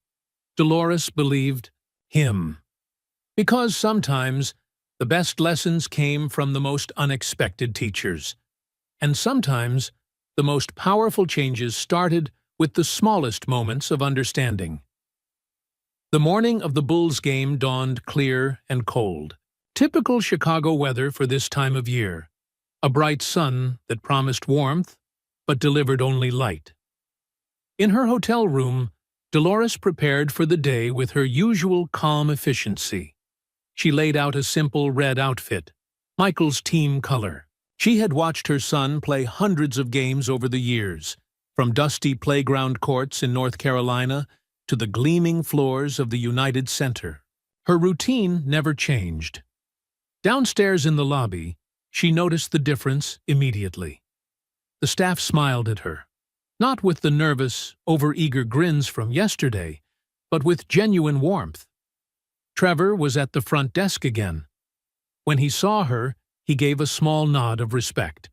Dolores believed him. Because sometimes the best lessons came from the most unexpected teachers. And sometimes the most powerful changes started with the smallest moments of understanding. The morning of the Bulls game dawned clear and cold. Typical Chicago weather for this time of year. A bright sun that promised warmth, but delivered only light. In her hotel room, Dolores prepared for the day with her usual calm efficiency. She laid out a simple red outfit, Michael's team color. She had watched her son play hundreds of games over the years, from dusty playground courts in North Carolina to the gleaming floors of the United Center. Her routine never changed. Downstairs in the lobby, she noticed the difference immediately. The staff smiled at her, not with the nervous, overeager grins from yesterday, but with genuine warmth. Trevor was at the front desk again. When he saw her, he gave a small nod of respect.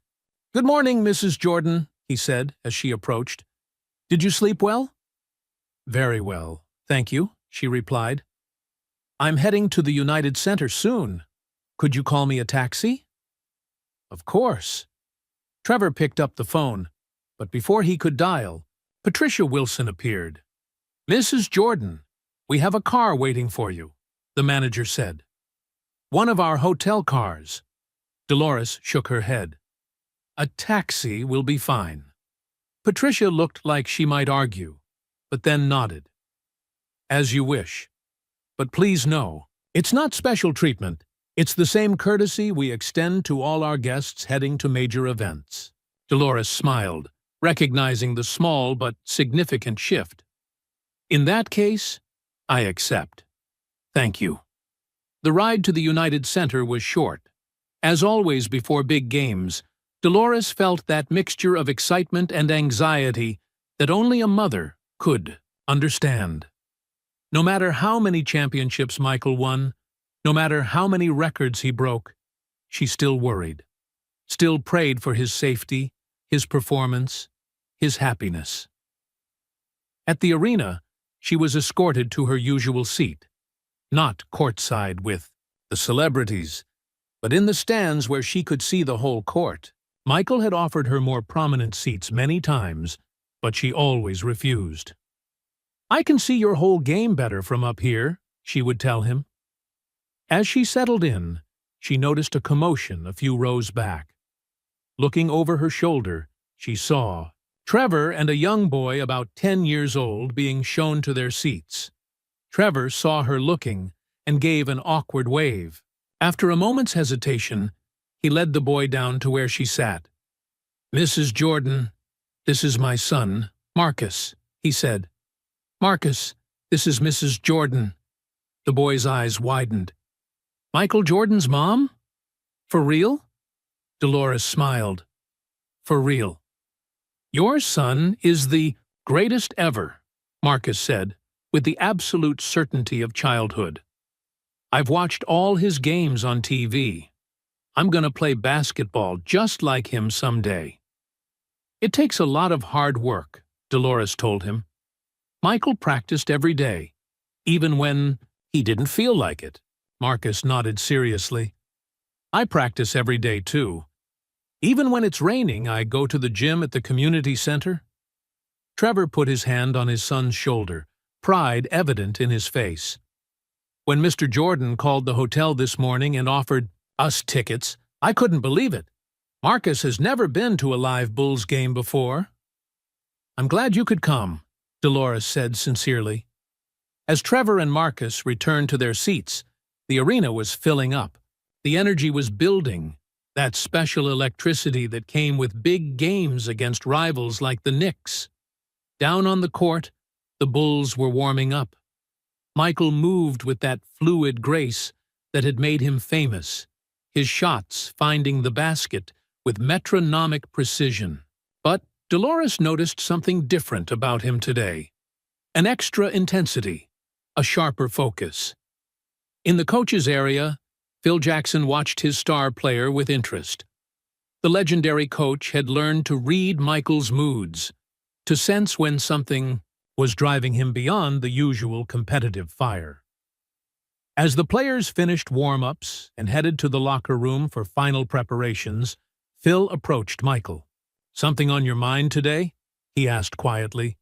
"Good morning, Mrs. Jordan," he said as she approached. "Did you sleep well?" "Very well, thank you," she replied. "I'm heading to the United Center soon. Could you call me a taxi?" "Of course." Trevor picked up the phone, but before he could dial, Patricia Wilson appeared. "Mrs. Jordan, we have a car waiting for you," the manager said. "One of our hotel cars." Dolores shook her head. "A taxi will be fine." Patricia looked like she might argue, but then nodded. "As you wish. But please know, it's not special treatment. It's the same courtesy we extend to all our guests heading to major events." Dolores smiled, recognizing the small but significant shift. "In that case, I accept. Thank you." The ride to the United Center was short. As always before big games, Dolores felt that mixture of excitement and anxiety that only a mother could understand. No matter how many championships Michael won, no matter how many records he broke, she still worried, still prayed for his safety, his performance, his happiness. At the arena, she was escorted to her usual seat, not courtside with the celebrities, but in the stands where she could see the whole court. Michael had offered her more prominent seats many times, but she always refused. "I can see your whole game better from up here," she would tell him. As she settled in, she noticed a commotion a few rows back. Looking over her shoulder, she saw Trevor and a young boy about 10 years old being shown to their seats. Trevor saw her looking and gave an awkward wave. After a moment's hesitation, he led the boy down to where she sat. "Mrs. Jordan, this is my son, Marcus," he said. "Marcus, this is Mrs. Jordan." The boy's eyes widened. "Michael Jordan's mom? For real?" Dolores smiled. "For real." "Your son is the greatest ever," Marcus said, with the absolute certainty of childhood. "I've watched all his games on TV. I'm going to play basketball just like him someday." "It takes a lot of hard work," Dolores told him. Michael practiced every day, even when he didn't feel like it. Marcus nodded seriously. "I practice every day, too. Even when it's raining, I go to the gym at the community center." Trevor put his hand on his son's shoulder, pride evident in his face. "When Mr. Jordan called the hotel this morning and offered us tickets, I couldn't believe it. Marcus has never been to a live Bulls game before." "I'm glad you could come. Dolores said sincerely. As Trevor and Marcus returned to their seats, the arena was filling up. The energy was building, that special electricity that came with big games against rivals like the Knicks. Down on the court, the Bulls were warming up. Michael moved with that fluid grace that had made him famous, his shots finding the basket with metronomic precision. But Dolores noticed something different about him today. An extra intensity, a sharper focus. In the coach's area, Phil Jackson watched his star player with interest. The legendary coach had learned to read Michael's moods, to sense when something was driving him beyond the usual competitive fire. As the players finished warm-ups and headed to the locker room for final preparations, Phil approached Michael. "Something on your mind today?" he asked quietly.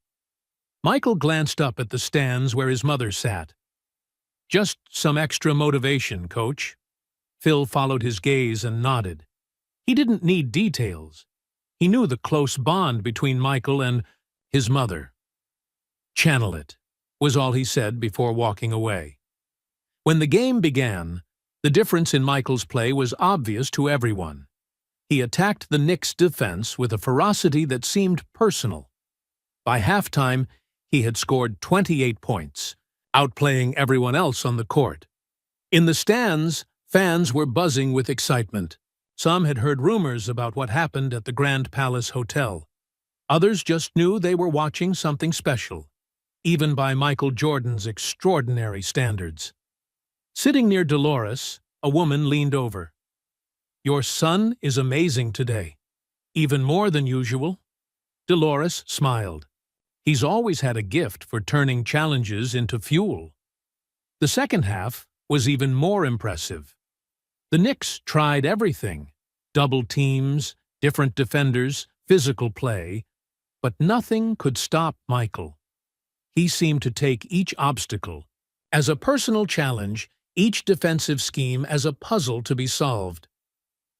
Michael glanced up at the stands where his mother sat. "Just some extra motivation, Coach." Phil followed his gaze and nodded. He didn't need details. He knew the close bond between Michael and his mother. "Channel it," was all he said before walking away. When the game began, the difference in Michael's play was obvious to everyone. He attacked the Knicks' defense with a ferocity that seemed personal. By halftime, he had scored 28 points, outplaying everyone else on the court. In the stands, fans were buzzing with excitement. Some had heard rumors about what happened at the Grand Palace Hotel. Others just knew they were watching something special, even by Michael Jordan's extraordinary standards. Sitting near Dolores, a woman leaned over. "Your son is amazing today, even more than usual." Dolores smiled. He's always had a gift for turning challenges into fuel. The second half was even more impressive. The Knicks tried everything: double teams, different defenders, physical play, but nothing could stop Michael. He seemed to take each obstacle as a personal challenge, each defensive scheme as a puzzle to be solved.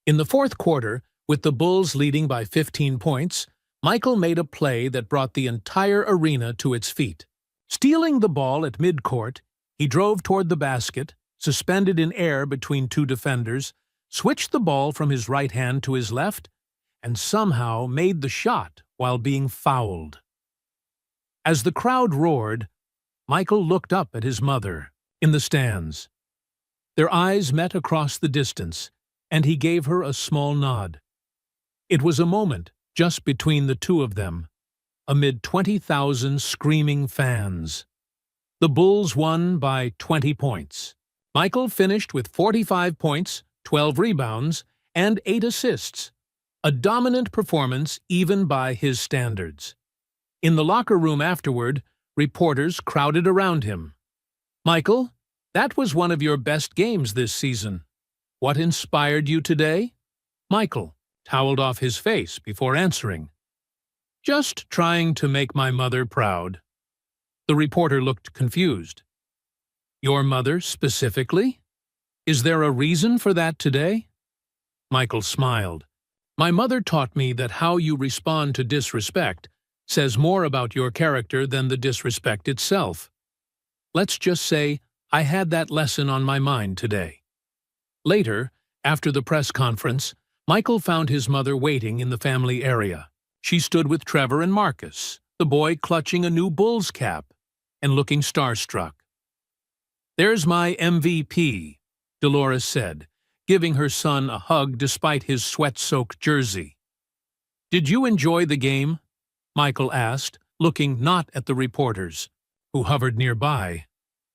In the fourth quarter, with the Bulls leading by 15 points, Michael made a play that brought the entire arena to its feet. Stealing the ball at midcourt, he drove toward the basket, suspended in air between two defenders, switched the ball from his right hand to his left, and somehow made the shot while being fouled. As the crowd roared, Michael looked up at his mother in the stands. Their eyes met across the distance, and he gave her a small nod. It was a moment just between the two of them, amid 20,000 screaming fans. The Bulls won by 20 points. Michael finished with 45 points, 12 rebounds, and 8 assists, a dominant performance even by his standards. In the locker room afterward, reporters crowded around him. "Michael, that was one of your best games this season. What inspired you today?" Michael toweled off his face before answering. "Just trying to make my mother proud." The reporter looked confused. "Your mother specifically? Is there a reason for that today?" Michael smiled. "My mother taught me that how you respond to disrespect says more about your character than the disrespect itself. Let's just say I had that lesson on my mind today." Later, after the press conference, Michael found his mother waiting in the family area. She stood with Trevor and Marcus, the boy clutching a new Bulls cap and looking starstruck. "There's my MVP," Dolores said, giving her son a hug despite his sweat-soaked jersey. "Did you enjoy the game?" Michael asked, looking not at the reporters, who hovered nearby,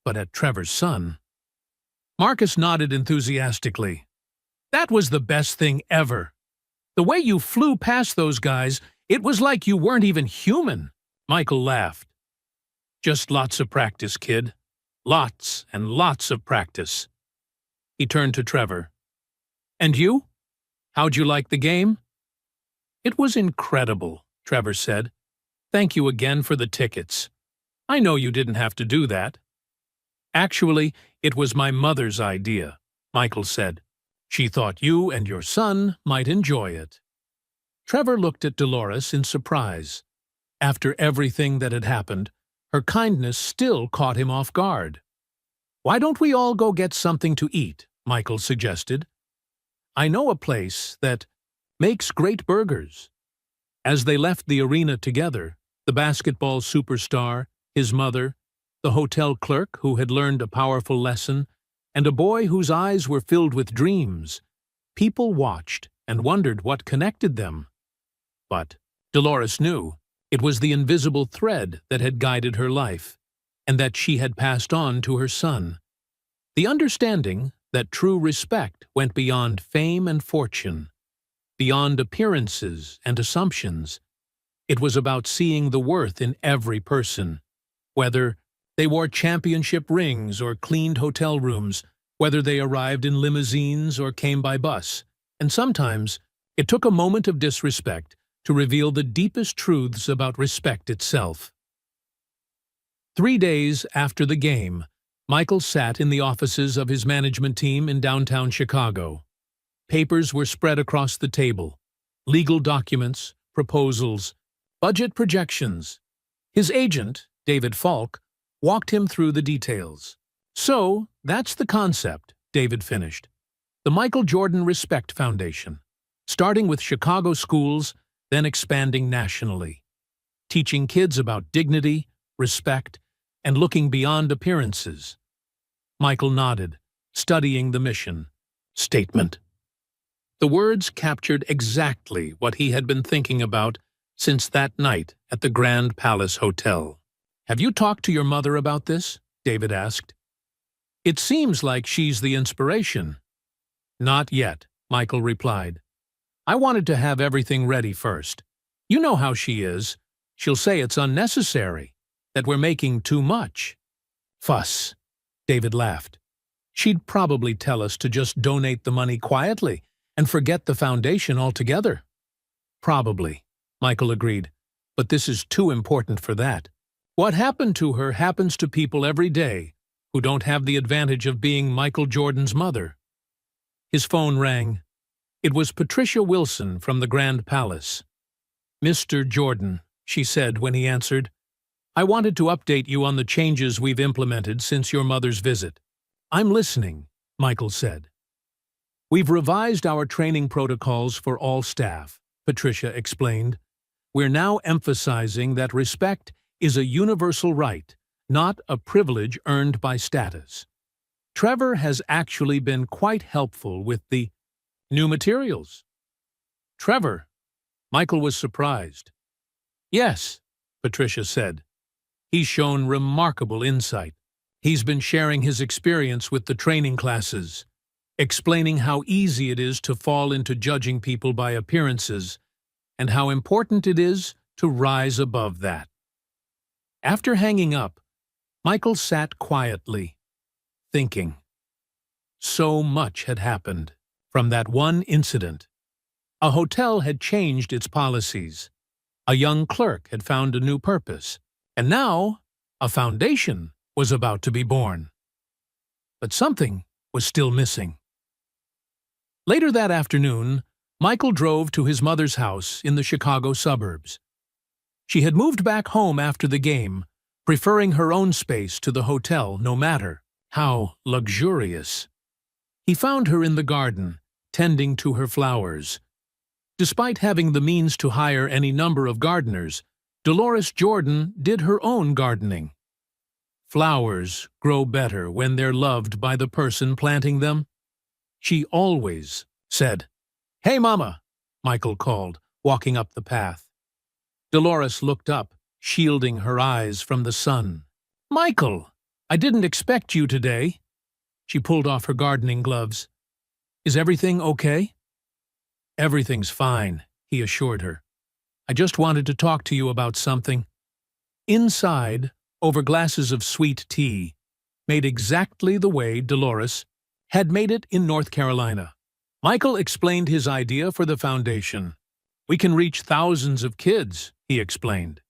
but at Trevor's son. Marcus nodded enthusiastically. "That was the best thing ever. The way you flew past those guys, it was like you weren't even human." Michael laughed. "Just lots of practice, kid. Lots and lots of practice." He turned to Trevor. "And you? How'd you like the game?" "It was incredible," Trevor said. "Thank you again for the tickets. I know you didn't have to do that." "Actually, it was my mother's idea," Michael said. "She thought you and your son might enjoy it." Trevor looked at Dolores in surprise. After everything that had happened, Her kindness still caught him off guard. "Why don't we all go get something to eat?" Michael suggested. "I know a place that makes great burgers." As they left the arena together, the basketball superstar, his mother, the hotel clerk who had learned a powerful lesson, and a boy whose eyes were filled with dreams, people watched and wondered what connected them. But Dolores knew it was the invisible thread that had guided her life, and that she had passed on to her son. The understanding that true respect went beyond fame and fortune, beyond appearances and assumptions. It was about seeing the worth in every person, whether they wore championship rings or cleaned hotel rooms, whether they arrived in limousines or came by bus. And sometimes it took a moment of disrespect to reveal the deepest truths about respect itself. 3 days after the game, Michael sat in the offices of his management team in downtown Chicago. Papers were spread across the table, legal documents, proposals, budget projections. His agent, David Falk, walked him through the details. "So, that's the concept," David finished. "The Michael Jordan Respect Foundation, starting with Chicago schools, then expanding nationally, teaching kids about dignity, respect, and looking beyond appearances." Michael nodded, studying the mission statement. The words captured exactly what he had been thinking about since that night at the Grand Palace Hotel. "Have you talked to your mother about this?" David asked. "It seems like she's the inspiration." "Not yet," Michael replied. "I wanted to have everything ready first. You know how she is. She'll say it's unnecessary, that we're making too much." "Fuss," David laughed. "She'd probably tell us to just donate the money quietly and forget the foundation altogether." "Probably," Michael agreed, "but this is too important for that. What happened to her happens to people every day who don't have the advantage of being Michael Jordan's mother." His phone rang. It was Patricia Wilson from the Grand Palace. "Mr. Jordan," she said when he answered, "I wanted to update you on the changes we've implemented since your mother's visit." "I'm listening," Michael said. "We've revised our training protocols for all staff," Patricia explained. "We're now emphasizing that respect is a universal right, not a privilege earned by status. Trevor has actually been quite helpful with the new materials." "Trevor?" Michael was surprised. "Yes," Patricia said. "He's shown remarkable insight. He's been sharing his experience with the training classes, explaining how easy it is to fall into judging people by appearances, and how important it is to rise above that." After hanging up, Michael sat quietly, thinking. So much had happened from that one incident. A hotel had changed its policies. A young clerk had found a new purpose. And now, a foundation was about to be born. But something was still missing. Later that afternoon, Michael drove to his mother's house in the Chicago suburbs. She had moved back home after the game, preferring her own space to the hotel no matter how luxurious. He found her in the garden, tending to her flowers. Despite having the means to hire any number of gardeners, Dolores Jordan did her own gardening. Flowers grow better when they're loved by the person planting them. She always said, "Hey, Mama," Michael called, walking up the path. Dolores looked up, shielding her eyes from the sun. "Michael, I didn't expect you today." She pulled off her gardening gloves. "Is everything okay?" "Everything's fine," he assured her. "I just wanted to talk to you about something." Inside, over glasses of sweet tea, made exactly the way Dolores had made it in North Carolina, Michael explained his idea for the foundation. "We can reach thousands of kids," he explained.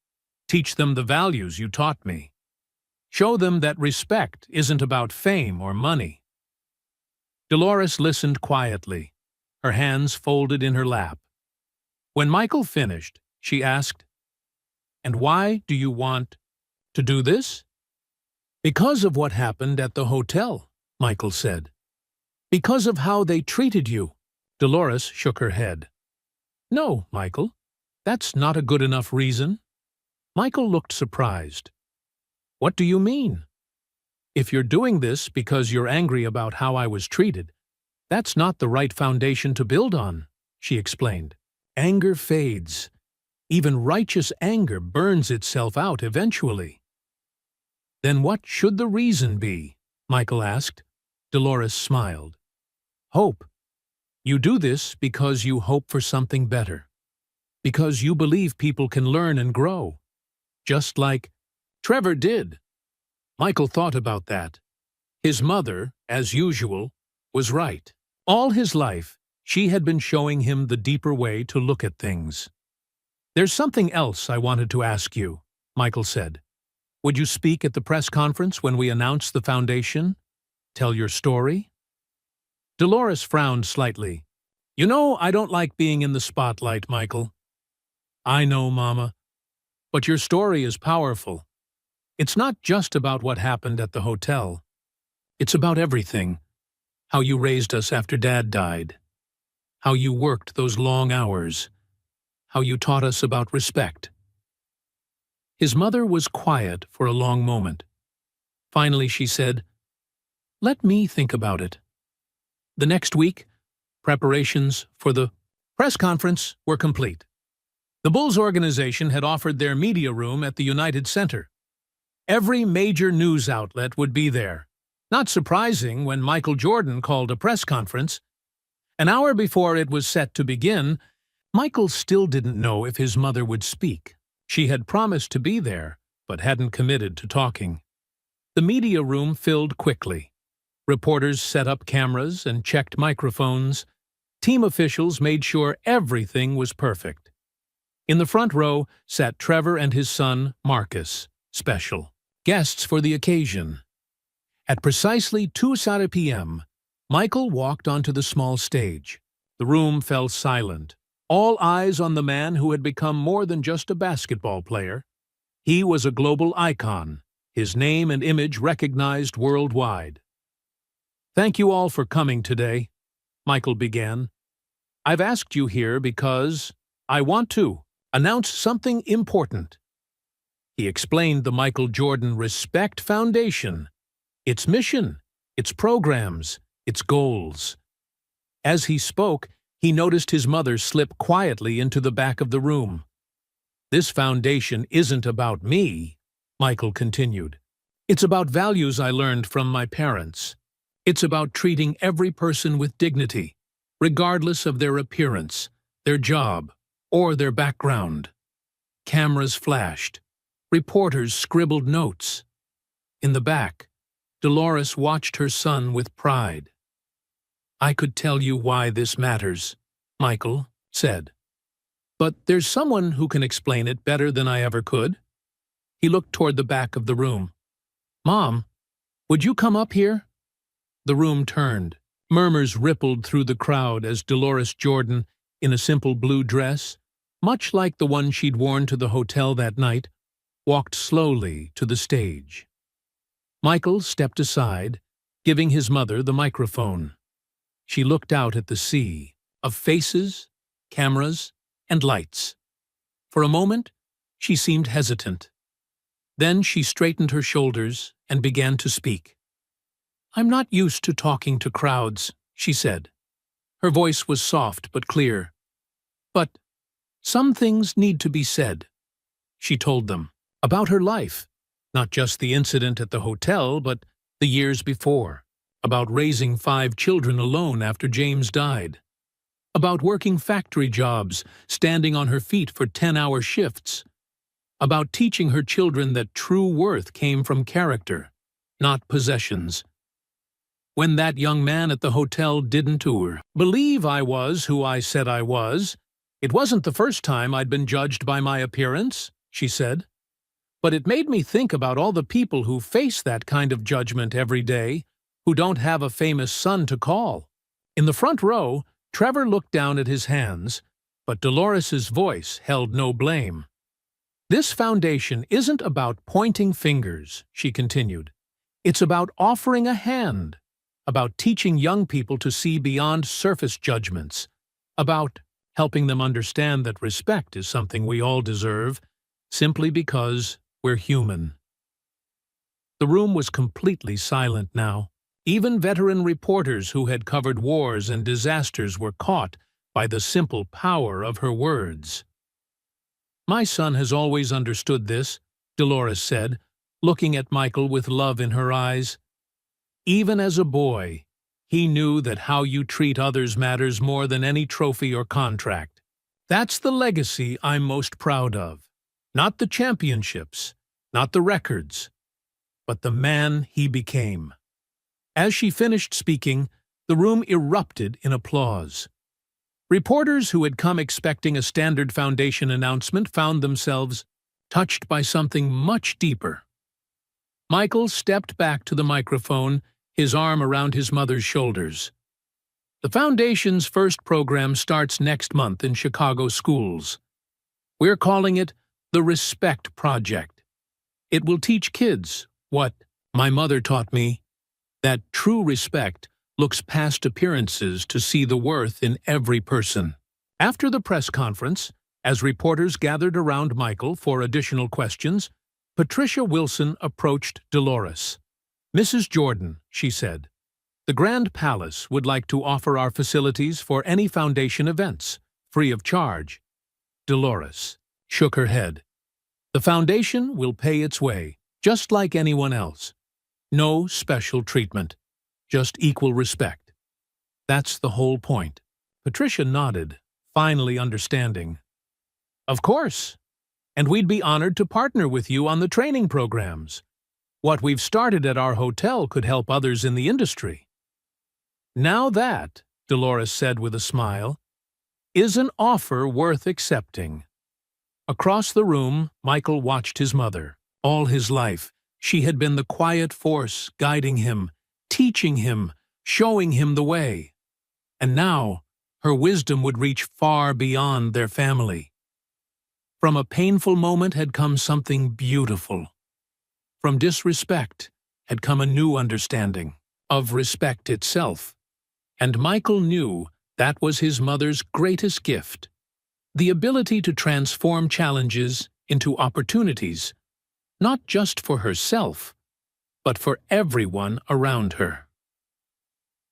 "Teach them the values you taught me. Show them that respect isn't about fame or money." Dolores listened quietly, her hands folded in her lap. When Michael finished, she asked, "And why do you want To do this? Because of what happened at the hotel, Michael said. Because of how they treated you. Dolores shook her head. No, Michael, that's not a good enough reason. Michael looked surprised. What do you mean? If you're doing this because you're angry about how I was treated, that's not the right foundation to build on, she explained. Anger fades. Even righteous anger burns itself out eventually. Then what should the reason be? Michael asked. Dolores smiled. Hope. You do this because you hope for something better. Because you believe people can learn and grow. Just like Trevor did. Michael thought about that. His mother, as usual, was right. All his life, she had been showing him the deeper way to look at things. There's something else I wanted to ask you, Michael said. Would you speak at the press conference when we announce the foundation? Tell your story? Dolores frowned slightly. You know, I don't like being in the spotlight, Michael. I know, Mama. But your story is powerful. It's not just about what happened at the hotel. It's about everything. How you raised us after Dad died. How you worked those long hours. How you taught us about respect. His mother was quiet for a long moment. Finally, she said, Let me think about it. The next week, preparations for the press conference were complete. The Bulls organization had offered their media room at the United Center. Every major news outlet would be there. Not surprising when Michael Jordan called a press conference. An hour before it was set to begin, Michael still didn't know if his mother would speak. She had promised to be there, but hadn't committed to talking. The media room filled quickly. Reporters set up cameras and checked microphones. Team officials made sure everything was perfect. In the front row sat Trevor and his son, Marcus, special guests for the occasion. At precisely 2:30 p.m., Michael walked onto the small stage. The room fell silent, all eyes on the man who had become more than just a basketball player. He was a global icon, his name and image recognized worldwide. Thank you all for coming today, Michael began. I've asked you here because I want to announce something important. He explained the Michael Jordan Respect Foundation, its mission, its programs, its goals. As he spoke, he noticed his mother slip quietly into the back of the room. This foundation isn't about me, Michael continued. It's about values I learned from my parents. It's about treating every person with dignity, regardless of their appearance, their job, or their background. Cameras flashed. Reporters scribbled notes. In the back, Dolores watched her son with pride. I could tell you why this matters, Michael said. But there's someone who can explain it better than I ever could. He looked toward the back of the room. Mom, would you come up here? The room turned. Murmurs rippled through the crowd as Dolores Jordan, in a simple blue dress, much like the one she'd worn to the hotel that night, walked slowly to the stage. Michael stepped aside, giving his mother the microphone. She looked out at the sea of faces, cameras, and lights. For a moment, she seemed hesitant. Then she straightened her shoulders and began to speak. I'm not used to talking to crowds, she said. Her voice was soft but clear. But some things need to be said, she told them, about her life, not just the incident at the hotel, but the years before, about raising 5 children alone after James died, about working factory jobs, standing on her feet for 10-hour shifts, about teaching her children that true worth came from character, not possessions. When that young man at the hotel didn't believe I was who I said I was, it wasn't the first time I'd been judged by my appearance, she said. But it made me think about all the people who face that kind of judgment every day, who don't have a famous son to call. In the front row, Trevor looked down at his hands, but Dolores's voice held no blame. This foundation isn't about pointing fingers, she continued. It's about offering a hand, about teaching young people to see beyond surface judgments, about helping them understand that respect is something we all deserve, simply because we're human. The room was completely silent now. Even veteran reporters who had covered wars and disasters were caught by the simple power of her words. "My son has always understood this," Dolores said, looking at Michael with love in her eyes. "Even as a boy, he knew that how you treat others matters more than any trophy or contract. That's the legacy I'm most proud of. Not the championships, not the records, but the man he became." As she finished speaking, the room erupted in applause. Reporters who had come expecting a standard foundation announcement found themselves touched by something much deeper. Michael stepped back to the microphone, his arm around his mother's shoulders. "The Foundation's first program starts next month in Chicago schools. We're calling it the Respect Project. It will teach kids what my mother taught me, that true respect looks past appearances to see the worth in every person." After the press conference, as reporters gathered around Michael for additional questions, Patricia Wilson approached Dolores. "Mrs. Jordan," she said, "the Grand Palace would like to offer our facilities for any foundation events, free of charge." Dolores shook her head. "The foundation will pay its way, just like anyone else. No special treatment, just equal respect. That's the whole point." Patricia nodded, finally understanding. "Of course, and we'd be honored to partner with you on the training programs. What we've started at our hotel could help others in the industry." "Now that," Dolores said with a smile, "is an offer worth accepting." Across the room, Michael watched his mother. All his life, she had been the quiet force guiding him, teaching him, showing him the way. And now, her wisdom would reach far beyond their family. From a painful moment had come something beautiful. From disrespect had come a new understanding of respect itself. And Michael knew that was his mother's greatest gift, the ability to transform challenges into opportunities, not just for herself, but for everyone around her.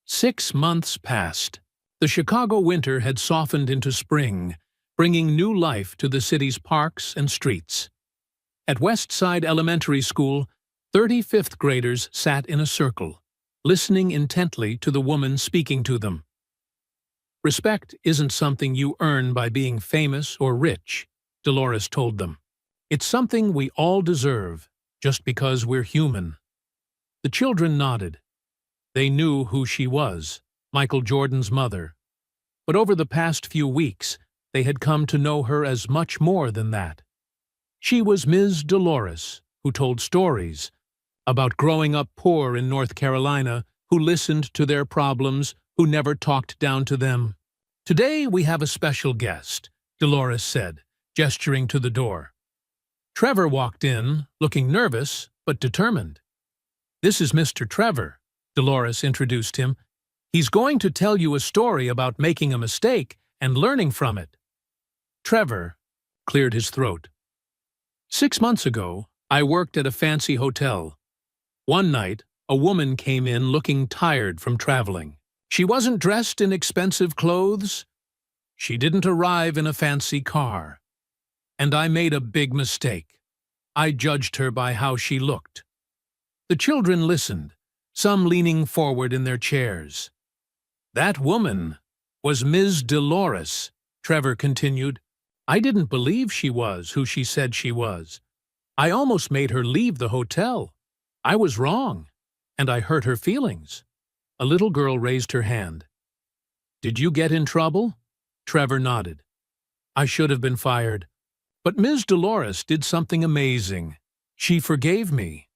6 months passed. The Chicago winter had softened into spring, bringing new life to the city's parks and streets. At West Side Elementary School, 35th graders sat in a circle, listening intently to the woman speaking to them. "Respect isn't something you earn by being famous or rich," Dolores told them. "It's something we all deserve, just because we're human." The children nodded. They knew who she was, Michael Jordan's mother. But over the past few weeks, they had come to know her as much more than that. She was Ms. Dolores, who told stories about growing up poor in North Carolina, who listened to their problems, who never talked down to them. "Today we have a special guest," Dolores said, gesturing to the door. Trevor walked in, looking nervous but determined. "This is Mr. Trevor," Dolores introduced him. "He's going to tell you a story about making a mistake and learning from it." Trevor cleared his throat. "6 months ago, I worked at a fancy hotel. One night, a woman came in looking tired from traveling. She wasn't dressed in expensive clothes. She didn't arrive in a fancy car. And I made a big mistake. I judged her by how she looked." The children listened, some leaning forward in their chairs. "That woman was Ms. Dolores," Trevor continued. "I didn't believe she was who she said she was. I almost made her leave the hotel. I was wrong, and I hurt her feelings." A little girl raised her hand. "Did you get in trouble?" Trevor nodded. "I should have been fired. But Ms. Dolores did something amazing. She forgave me.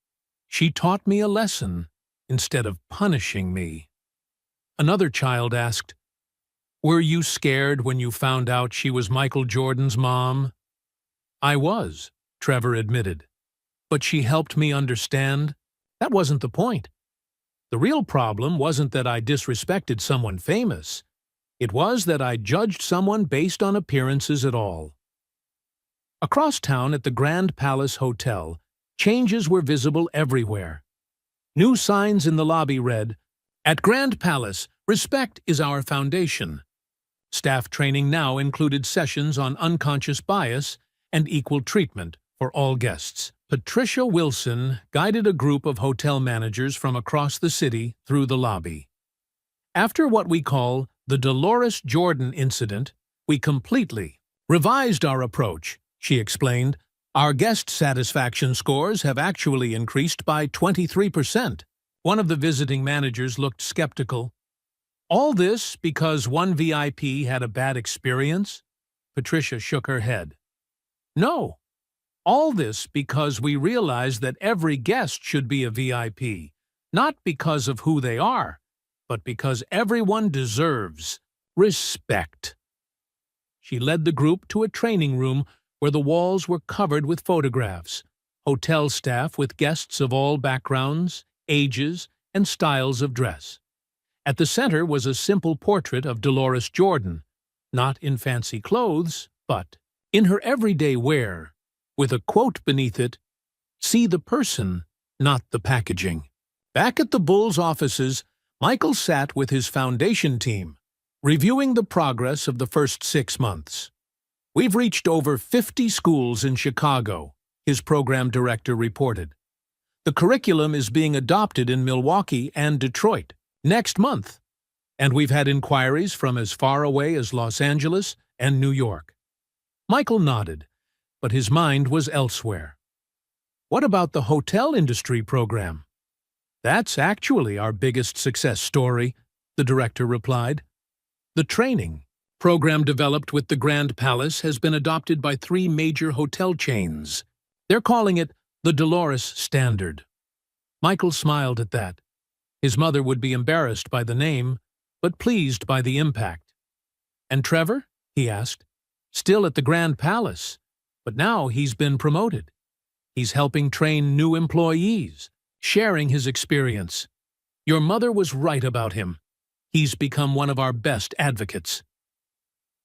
She taught me a lesson instead of punishing me." Another child asked, "Were you scared when you found out she was Michael Jordan's mom?" "I was," Trevor admitted. But she helped me understand. That wasn't the point. The real problem wasn't that I disrespected someone famous. It was that I judged someone based on appearances at all. Across town at the Grand Palace Hotel, changes were visible everywhere. New signs in the lobby read, "At Grand Palace, respect is our foundation." Staff training now included sessions on unconscious bias and equal treatment for all guests. Patricia Wilson guided a group of hotel managers from across the city through the lobby. After what we call the Dolores Jordan incident, we completely revised our approach, she explained. Our guest satisfaction scores have actually increased by 23%. One of the visiting managers looked skeptical. All this because one VIP had a bad experience? Patricia shook her head. No. All this because we realize that every guest should be a VIP, not because of who they are, but because everyone deserves respect. She led the group to a training room where the walls were covered with photographs, hotel staff with guests of all backgrounds, ages, and styles of dress. At the center was a simple portrait of Dolores Jordan, not in fancy clothes, but in her everyday wear, with a quote beneath it, "See the person, not the packaging." Back at the Bulls' offices, Michael sat with his foundation team, reviewing the progress of the first 6 months. "We've reached over 50 schools in Chicago," his program director reported. "The curriculum is being adopted in Milwaukee and Detroit next month, and we've had inquiries from as far away as Los Angeles and New York." Michael nodded, but his mind was elsewhere. "What about the hotel industry program?" "That's actually our biggest success story," the director replied. "The training program developed with the Grand Palace has been adopted by 3 major hotel chains. They're calling it the Dolores Standard." Michael smiled at that. His mother would be embarrassed by the name, but pleased by the impact. "And Trevor?" he asked. "Still at the Grand Palace, but now he's been promoted. He's helping train new employees, sharing his experience. Your mother was right about him. He's become one of our best advocates."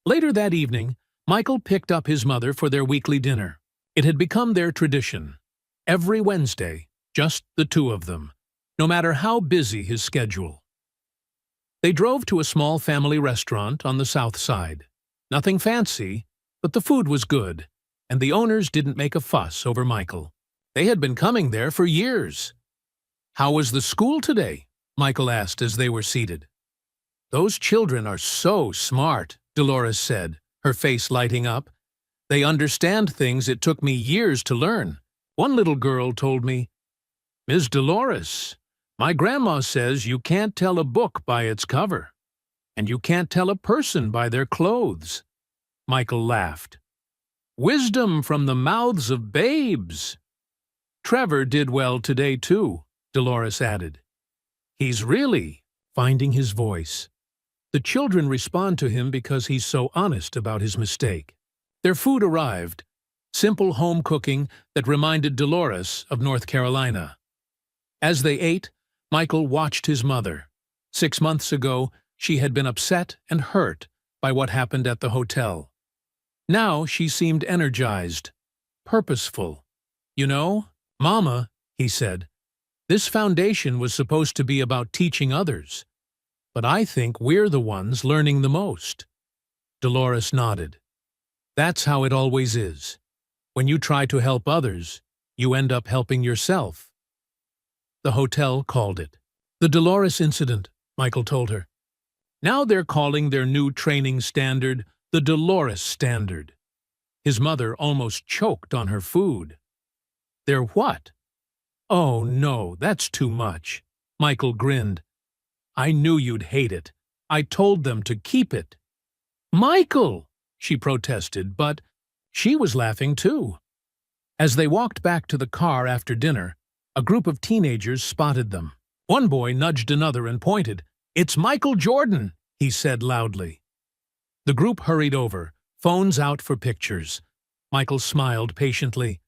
Later that evening, Michael picked up his mother for their weekly dinner. It had become their tradition. Every Wednesday, just the two of them, no matter how busy his schedule. They drove to a small family restaurant on the south side. Nothing fancy, but the food was good, and the owners didn't make a fuss over Michael. They had been coming there for years. "How was the school today?" Michael asked as they were seated. "Those children are so smart," Dolores said, her face lighting up. "They understand things it took me years to learn. One little girl told me, 'Ms. Dolores, my grandma says you can't tell a book by its cover, and you can't tell a person by their clothes.'" Michael laughed. "Wisdom from the mouths of babes." "Trevor did well today, too," Dolores added. "He's really finding his voice. The children respond to him because he's so honest about his mistake." Their food arrived, simple home cooking that reminded Dolores of North Carolina. As they ate, Michael watched his mother. 6 months ago, she had been upset and hurt by what happened at the hotel. Now she seemed energized, purposeful. "You know, Mama," he said, "this foundation was supposed to be about teaching others. But I think we're the ones learning the most." Dolores nodded. "That's how it always is. When you try to help others, you end up helping yourself." The hotel called it the Dolores Incident, Michael told her. Now they're calling their new training standard the Dolores Standard. His mother almost choked on her food. "They're what?" "Oh, no, that's too much." Michael grinned. "I knew you'd hate it. I told them to keep it." "Michael!" she protested, but she was laughing too. As they walked back to the car after dinner, a group of teenagers spotted them. One boy nudged another and pointed. "It's Michael Jordan," he said loudly. The group hurried over, phones out for pictures. Michael smiled patiently.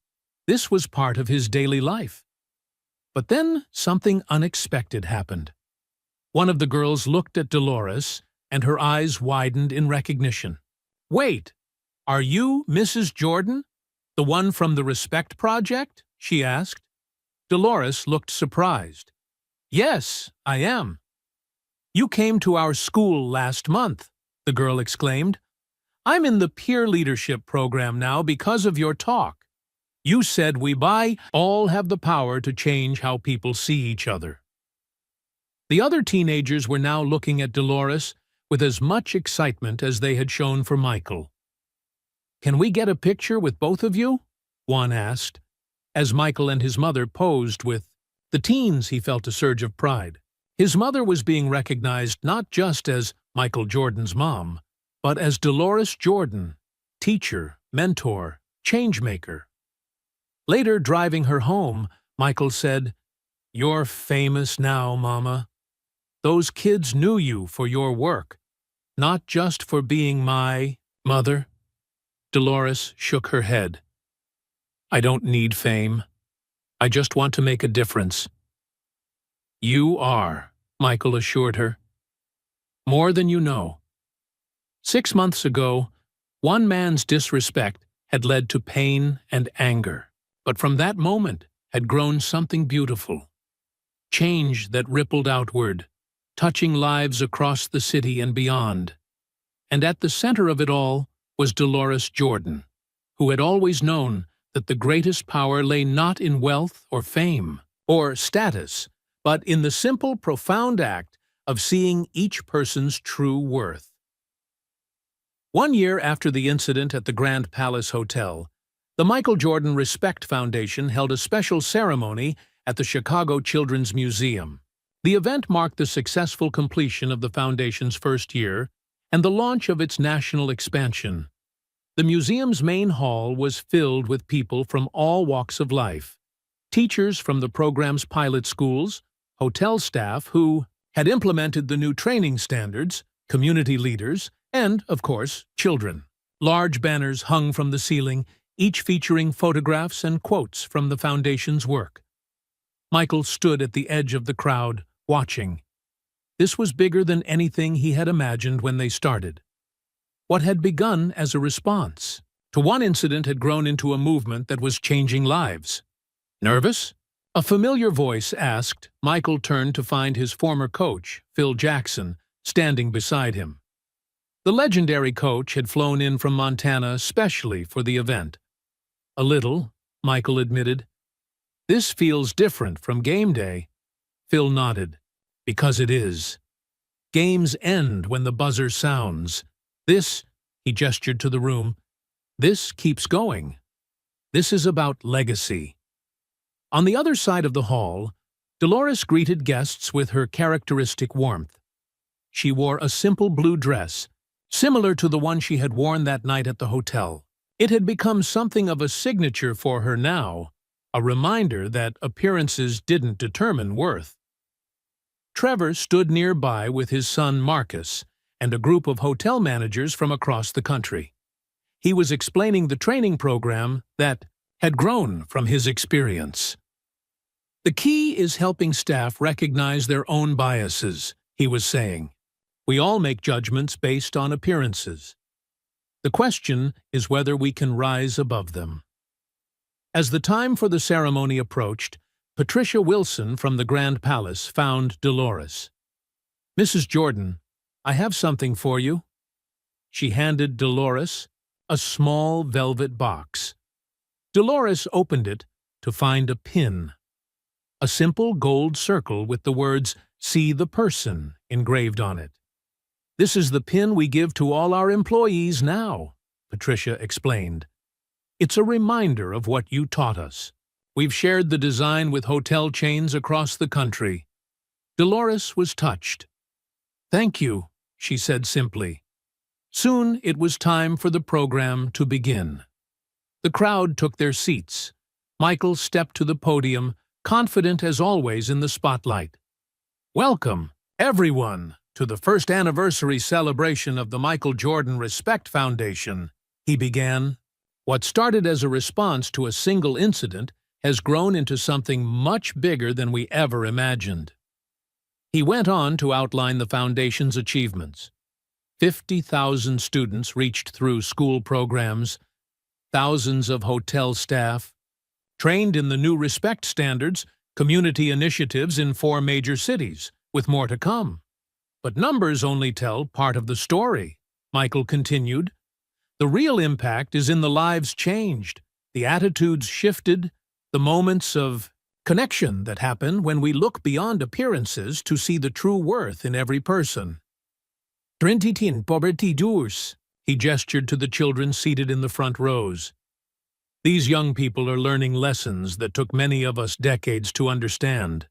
This was part of his daily life. But then something unexpected happened. One of the girls looked at Dolores, and her eyes widened in recognition. "Wait, are you Mrs. Jordan? The one from the Respect Project?" she asked. Dolores looked surprised. "Yes, I am." "You came to our school last month," the girl exclaimed. "I'm in the peer leadership program now because of your talk. You said we all have the power to change how people see each other." The other teenagers were now looking at Dolores with as much excitement as they had shown for Michael. "Can we get a picture with both of you?" one asked, as Michael and his mother posed with the teens. He felt a surge of pride. His mother was being recognized not just as Michael Jordan's mom, but as Dolores Jordan, teacher, mentor, changemaker. Later, driving her home, Michael said, "You're famous now, Mama. Those kids knew you for your work, not just for being my mother." Dolores shook her head. "I don't need fame. I just want to make a difference." "You are," Michael assured her. "More than you know." 6 months ago, one man's disrespect had led to pain and anger, but from that moment had grown something beautiful. Change that rippled outward, touching lives across the city and beyond. And at the center of it all was Dolores Jordan, who had always known that the greatest power lay not in wealth or fame or status, but in the simple, profound act of seeing each person's true worth. 1 year after the incident at the Grand Palace Hotel, the Michael Jordan Respect Foundation held a special ceremony at the Chicago Children's Museum. The event marked the successful completion of the foundation's first year and the launch of its national expansion. The museum's main hall was filled with people from all walks of life: teachers from the program's pilot schools, hotel staff who had implemented the new training standards, community leaders, and, of course, children. Large banners hung from the ceiling, each featuring photographs and quotes from the foundation's work. Michael stood at the edge of the crowd, watching. This was bigger than anything he had imagined when they started. What had begun as a response to one incident had grown into a movement that was changing lives. "Nervous?" a familiar voice asked. Michael turned to find his former coach, Phil Jackson, standing beside him. The legendary coach had flown in from Montana specially for the event. "A little," Michael admitted. "This feels different from game day." Phil nodded. "Because it is. Games end when the buzzer sounds. This," he gestured to the room, "this keeps going. This is about legacy." On the other side of the hall, Dolores greeted guests with her characteristic warmth. She wore a simple blue dress, similar to the one she had worn that night at the hotel. It had become something of a signature for her now, a reminder that appearances didn't determine worth. Trevor stood nearby with his son Marcus and a group of hotel managers from across the country. He was explaining the training program that had grown from his experience. "The key is helping staff recognize their own biases," he was saying. "We all make judgments based on appearances. The question is whether we can rise above them." As the time for the ceremony approached, Patricia Wilson from the Grand Palace found Dolores. "Mrs. Jordan, I have something for you." She handed Dolores a small velvet box. Dolores opened it to find a pin. A simple gold circle with the words, "See the person," engraved on it. "This is the pin we give to all our employees now," Patricia explained. "It's a reminder of what you taught us. We've shared the design with hotel chains across the country." Dolores was touched. "Thank you," she said simply. Soon it was time for the program to begin. The crowd took their seats. Michael stepped to the podium, confident as always in the spotlight. "Welcome, everyone, to the first anniversary celebration of the Michael Jordan Respect Foundation," he began. What started as a response to a single incident has grown into something much bigger than we ever imagined. He went on to outline the Foundation's achievements. 50,000 students reached through school programs, thousands of hotel staff, trained in the new respect standards, community initiatives in 4 major cities, with more to come. But numbers only tell part of the story, Michael continued. The real impact is in the lives changed, the attitudes shifted, the moments of connection that happen when we look beyond appearances to see the true worth in every person. Trentitin poverty durs, he gestured to the children seated in the front rows. These young people are learning lessons that took many of us decades to understand.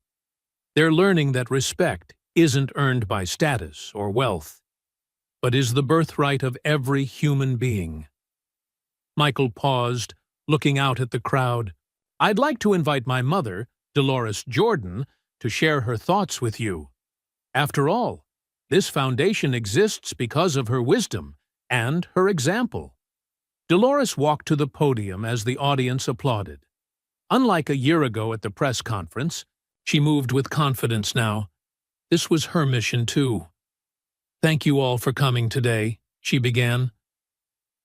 They're learning that respect isn't earned by status or wealth, but is the birthright of every human being. Michael paused, looking out at the crowd. I'd like to invite my mother, Dolores Jordan, to share her thoughts with you. After all, this foundation exists because of her wisdom and her example. Dolores walked to the podium as the audience applauded. Unlike a year ago at the press conference, she moved with confidence now. This was her mission too. Thank you all for coming today, she began.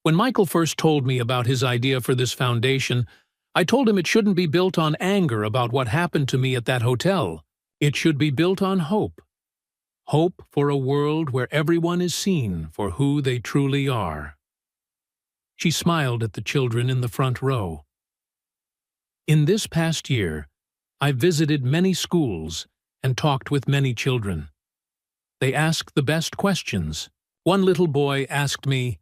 When Michael first told me about his idea for this foundation, I told him it shouldn't be built on anger about what happened to me at that hotel. It should be built on hope. Hope for a world where everyone is seen for who they truly are. She smiled at the children in the front row. In this past year, I visited many schools and talked with many children. They asked the best questions. One little boy asked me,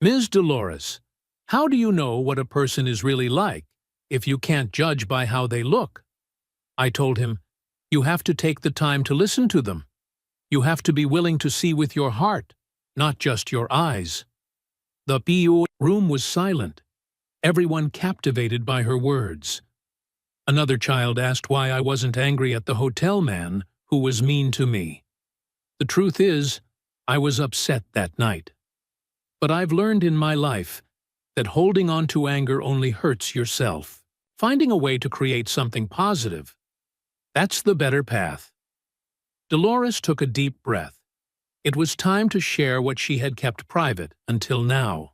Ms. Dolores, how do you know what a person is really like if you can't judge by how they look? I told him, you have to take the time to listen to them. You have to be willing to see with your heart, not just your eyes. The PO room was silent, everyone captivated by her words. Another child asked why I wasn't angry at the hotel man who was mean to me. The truth is, I was upset that night. But I've learned in my life that holding on to anger only hurts yourself. Finding a way to create something positive, that's the better path. Dolores took a deep breath. It was time to share what she had kept private until now.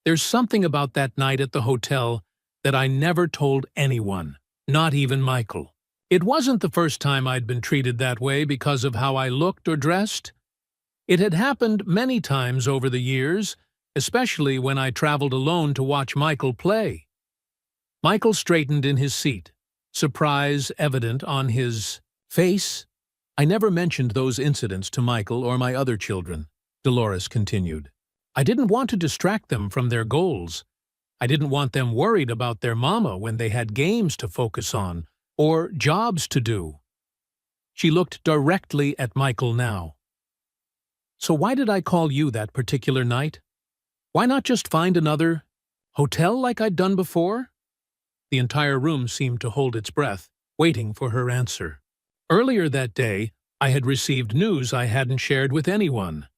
There's something about that night at the hotel that I never told anyone, not even Michael. It wasn't the first time I'd been treated that way because of how I looked or dressed. It had happened many times over the years, especially when I traveled alone to watch Michael play. Michael straightened in his seat, surprise evident on his face. I never mentioned those incidents to Michael or my other children, Dolores continued. I didn't want to distract them from their goals. I didn't want them worried about their mama when they had games to focus on or jobs to do. She looked directly at Michael now. So why did I call you that particular night? Why not just find another hotel like I'd done before? The entire room seemed to hold its breath, waiting for her answer. Earlier that day, I had received news I hadn't shared with anyone.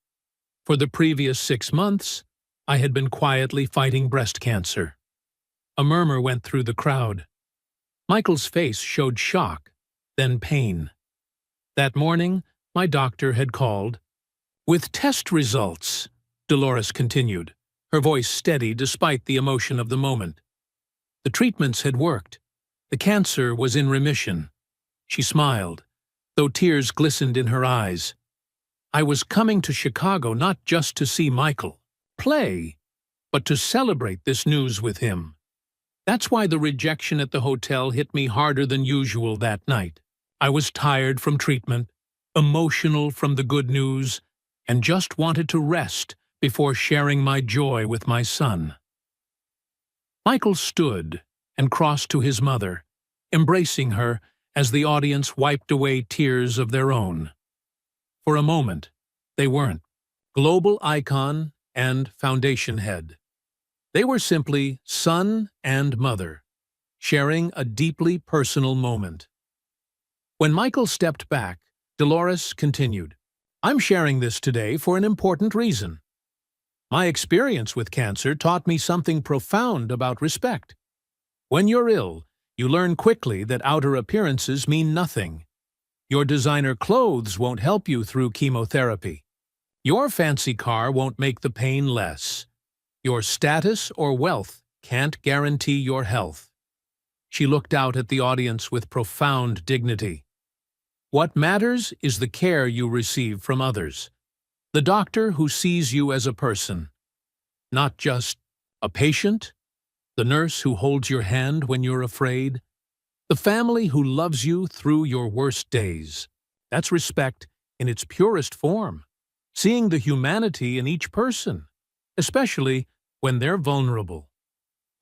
For the previous 6 months, I had been quietly fighting breast cancer. A murmur went through the crowd. Michael's face showed shock, then pain. That morning, my doctor had called. With test results, Dolores continued, her voice steady despite the emotion of the moment. The treatments had worked. The cancer was in remission. She smiled, though tears glistened in her eyes. I was coming to Chicago not just to see Michael play, but to celebrate this news with him. That's why the rejection at the hotel hit me harder than usual that night. I was tired from treatment, emotional from the good news, and just wanted to rest before sharing my joy with my son. Michael stood and crossed to his mother, embracing her as the audience wiped away tears of their own. For a moment, they weren't global icon and foundation head. They were simply son and mother, sharing a deeply personal moment. When Michael stepped back, Dolores continued, I'm sharing this today for an important reason. My experience with cancer taught me something profound about respect. When you're ill, you learn quickly that outer appearances mean nothing. Your designer clothes won't help you through chemotherapy. Your fancy car won't make the pain less. Your status or wealth can't guarantee your health. She looked out at the audience with profound dignity. What matters is the care you receive from others. The doctor who sees you as a person, not just a patient. The nurse who holds your hand when you're afraid. The family who loves you through your worst days. That's respect in its purest form. Seeing the humanity in each person, especially when they're vulnerable.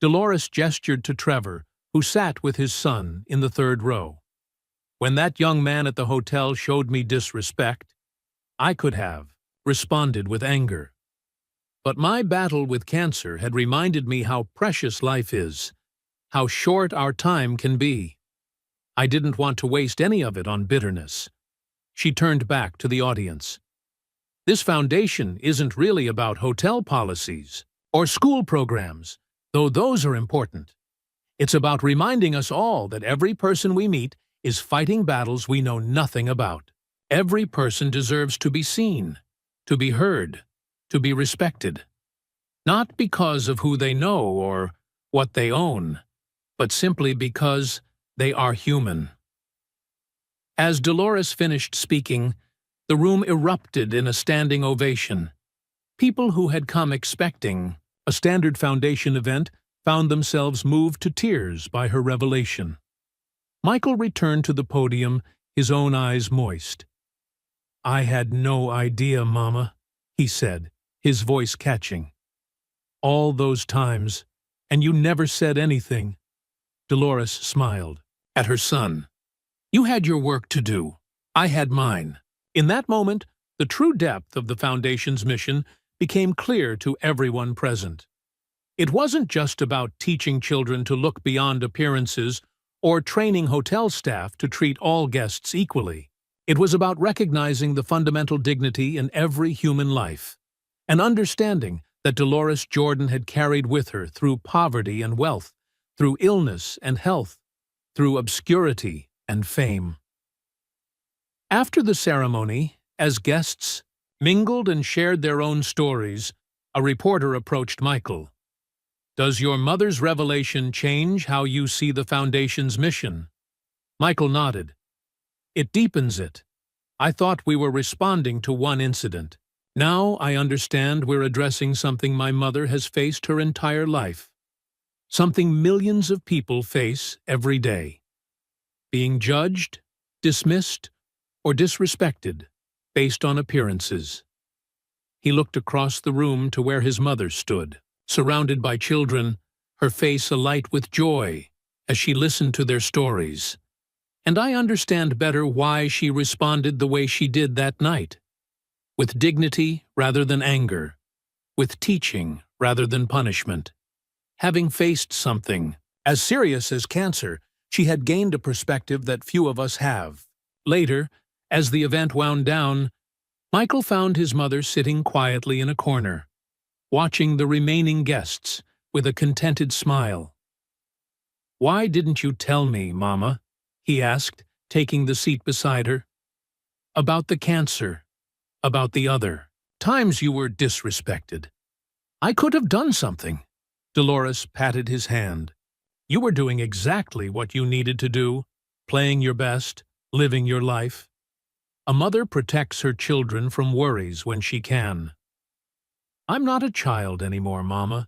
Dolores gestured to Trevor, who sat with his son in the third row. When that young man at the hotel showed me disrespect, I could have responded with anger. But my battle with cancer had reminded me how precious life is, how short our time can be. I didn't want to waste any of it on bitterness. She turned back to the audience. This foundation isn't really about hotel policies or school programs, though those are important. It's about reminding us all that every person we meet is fighting battles we know nothing about. Every person deserves to be seen, to be heard, to be respected. Not because of who they know or what they own, but simply because they are human. As Dolores finished speaking, the room erupted in a standing ovation. People who had come expecting a standard foundation event found themselves moved to tears by her revelation. Michael returned to the podium, his own eyes moist. "I had no idea, Mama," he said, his voice catching. "All those times, and you never said anything." Dolores smiled at her son. "You had your work to do. I had mine." In that moment, the true depth of the Foundation's mission became clear to everyone present. It wasn't just about teaching children to look beyond appearances or training hotel staff to treat all guests equally. It was about recognizing the fundamental dignity in every human life, an understanding that Dolores Jordan had carried with her through poverty and wealth, through illness and health, through obscurity and fame. After the ceremony, as guests mingled and shared their own stories, a reporter approached Michael. "Does your mother's revelation change how you see the Foundation's mission?" Michael nodded. "It deepens it. I thought we were responding to one incident. Now I understand we're addressing something my mother has faced her entire life. Something millions of people face every day. Being judged, dismissed, or disrespected based on appearances." He looked across the room to where his mother stood, surrounded by children, her face alight with joy as she listened to their stories. "And I understand better why she responded the way she did that night. With dignity rather than anger, with teaching rather than punishment. Having faced something as serious as cancer, she had gained a perspective that few of us have." Later, as the event wound down, Michael found his mother sitting quietly in a corner, watching the remaining guests with a contented smile. "Why didn't you tell me, Mama?" he asked, taking the seat beside her. "About the cancer, about the other times you were disrespected. I could have done something." Dolores patted his hand. "You were doing exactly what you needed to do, playing your best, living your life. A mother protects her children from worries when she can." "I'm not a child anymore, Mama.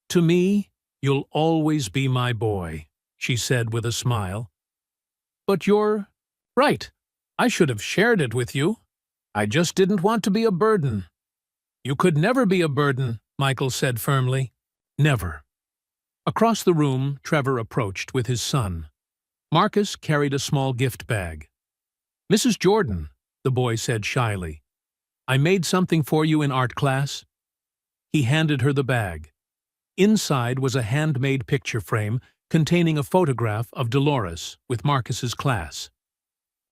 To me, you'll always be my boy," she said with a smile. "But you're right. I should have shared it with you. I just didn't want to be a burden." "You could never be a burden," Michael said firmly. "Never." Across the room, Trevor approached with his son. Marcus carried a small gift bag. "Mrs. Jordan," the boy said shyly, "I made something for you in art class." He handed her the bag. Inside was a handmade picture frame containing a photograph of Dolores with Marcus's class.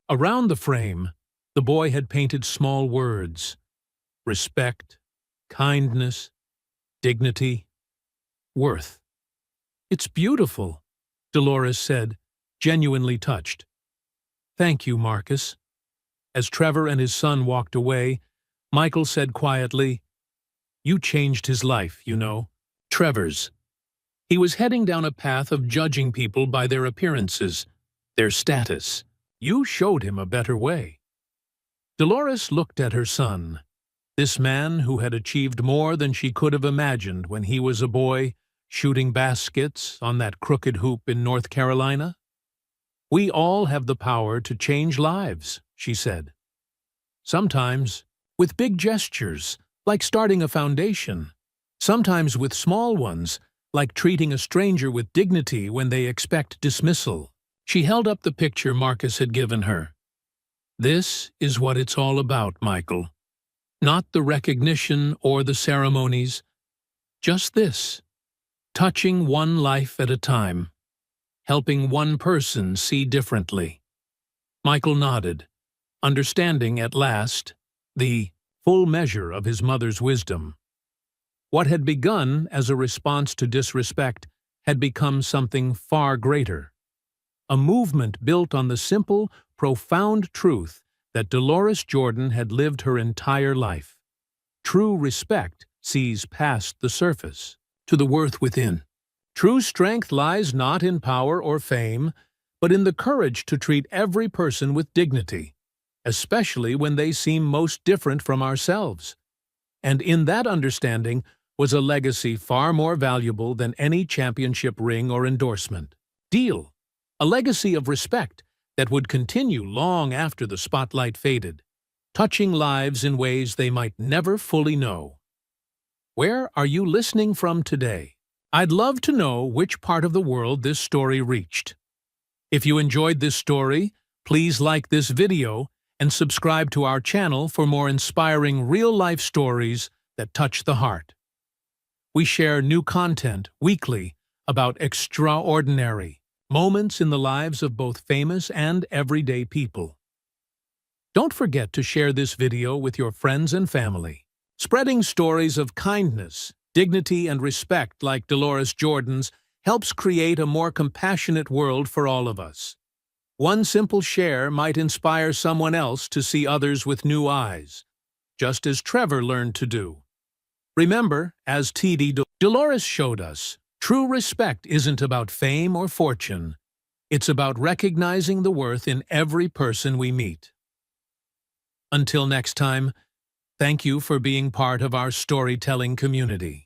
Around the frame, the boy had painted small words: respect, kindness, dignity, worth. "It's beautiful," Dolores said, genuinely touched. "Thank you, Marcus." As Trevor and his son walked away, Michael said quietly, "You changed his life, you know." Trevor's. He was heading down a path of judging people by their appearances, their status. You showed him a better way. Dolores looked at her son, this man who had achieved more than she could have imagined when he was a boy, shooting baskets on that crooked hoop in North Carolina. "We all have the power to change lives," she said. "Sometimes with big gestures, like starting a foundation. Sometimes with small ones, like treating a stranger with dignity when they expect dismissal." She held up the picture Marcus had given her. "This is what it's all about, Michael. Not the recognition or the ceremonies. Just this. Touching one life at a time. Helping one person see differently." Michael nodded, understanding at last the full measure of his mother's wisdom. What had begun as a response to disrespect had become something far greater. A movement built on the simple, profound truth that Dolores Jordan had lived her entire life. True respect sees past the surface, to the worth within. True strength lies not in power or fame, but in the courage to treat every person with dignity, especially when they seem most different from ourselves. And in that understanding was a legacy far more valuable than any championship ring or endorsement. Deal. A legacy of respect that would continue long after the spotlight faded, touching lives in ways they might never fully know. Where are you listening from today? I'd love to know which part of the world this story reached. If you enjoyed this story, please like this video and subscribe to our channel for more inspiring real-life stories that touch the heart. We share new content weekly about extraordinary moments in the lives of both famous and everyday people. Don't forget to share this video with your friends and family. Spreading stories of kindness, dignity, and respect like Dolores Jordan's helps create a more compassionate world for all of us. One simple share might inspire someone else to see others with new eyes, just as Trevor learned to do. Remember, as Dolores showed us, true respect isn't about fame or fortune. It's about recognizing the worth in every person we meet. Until next time, thank you for being part of our storytelling community.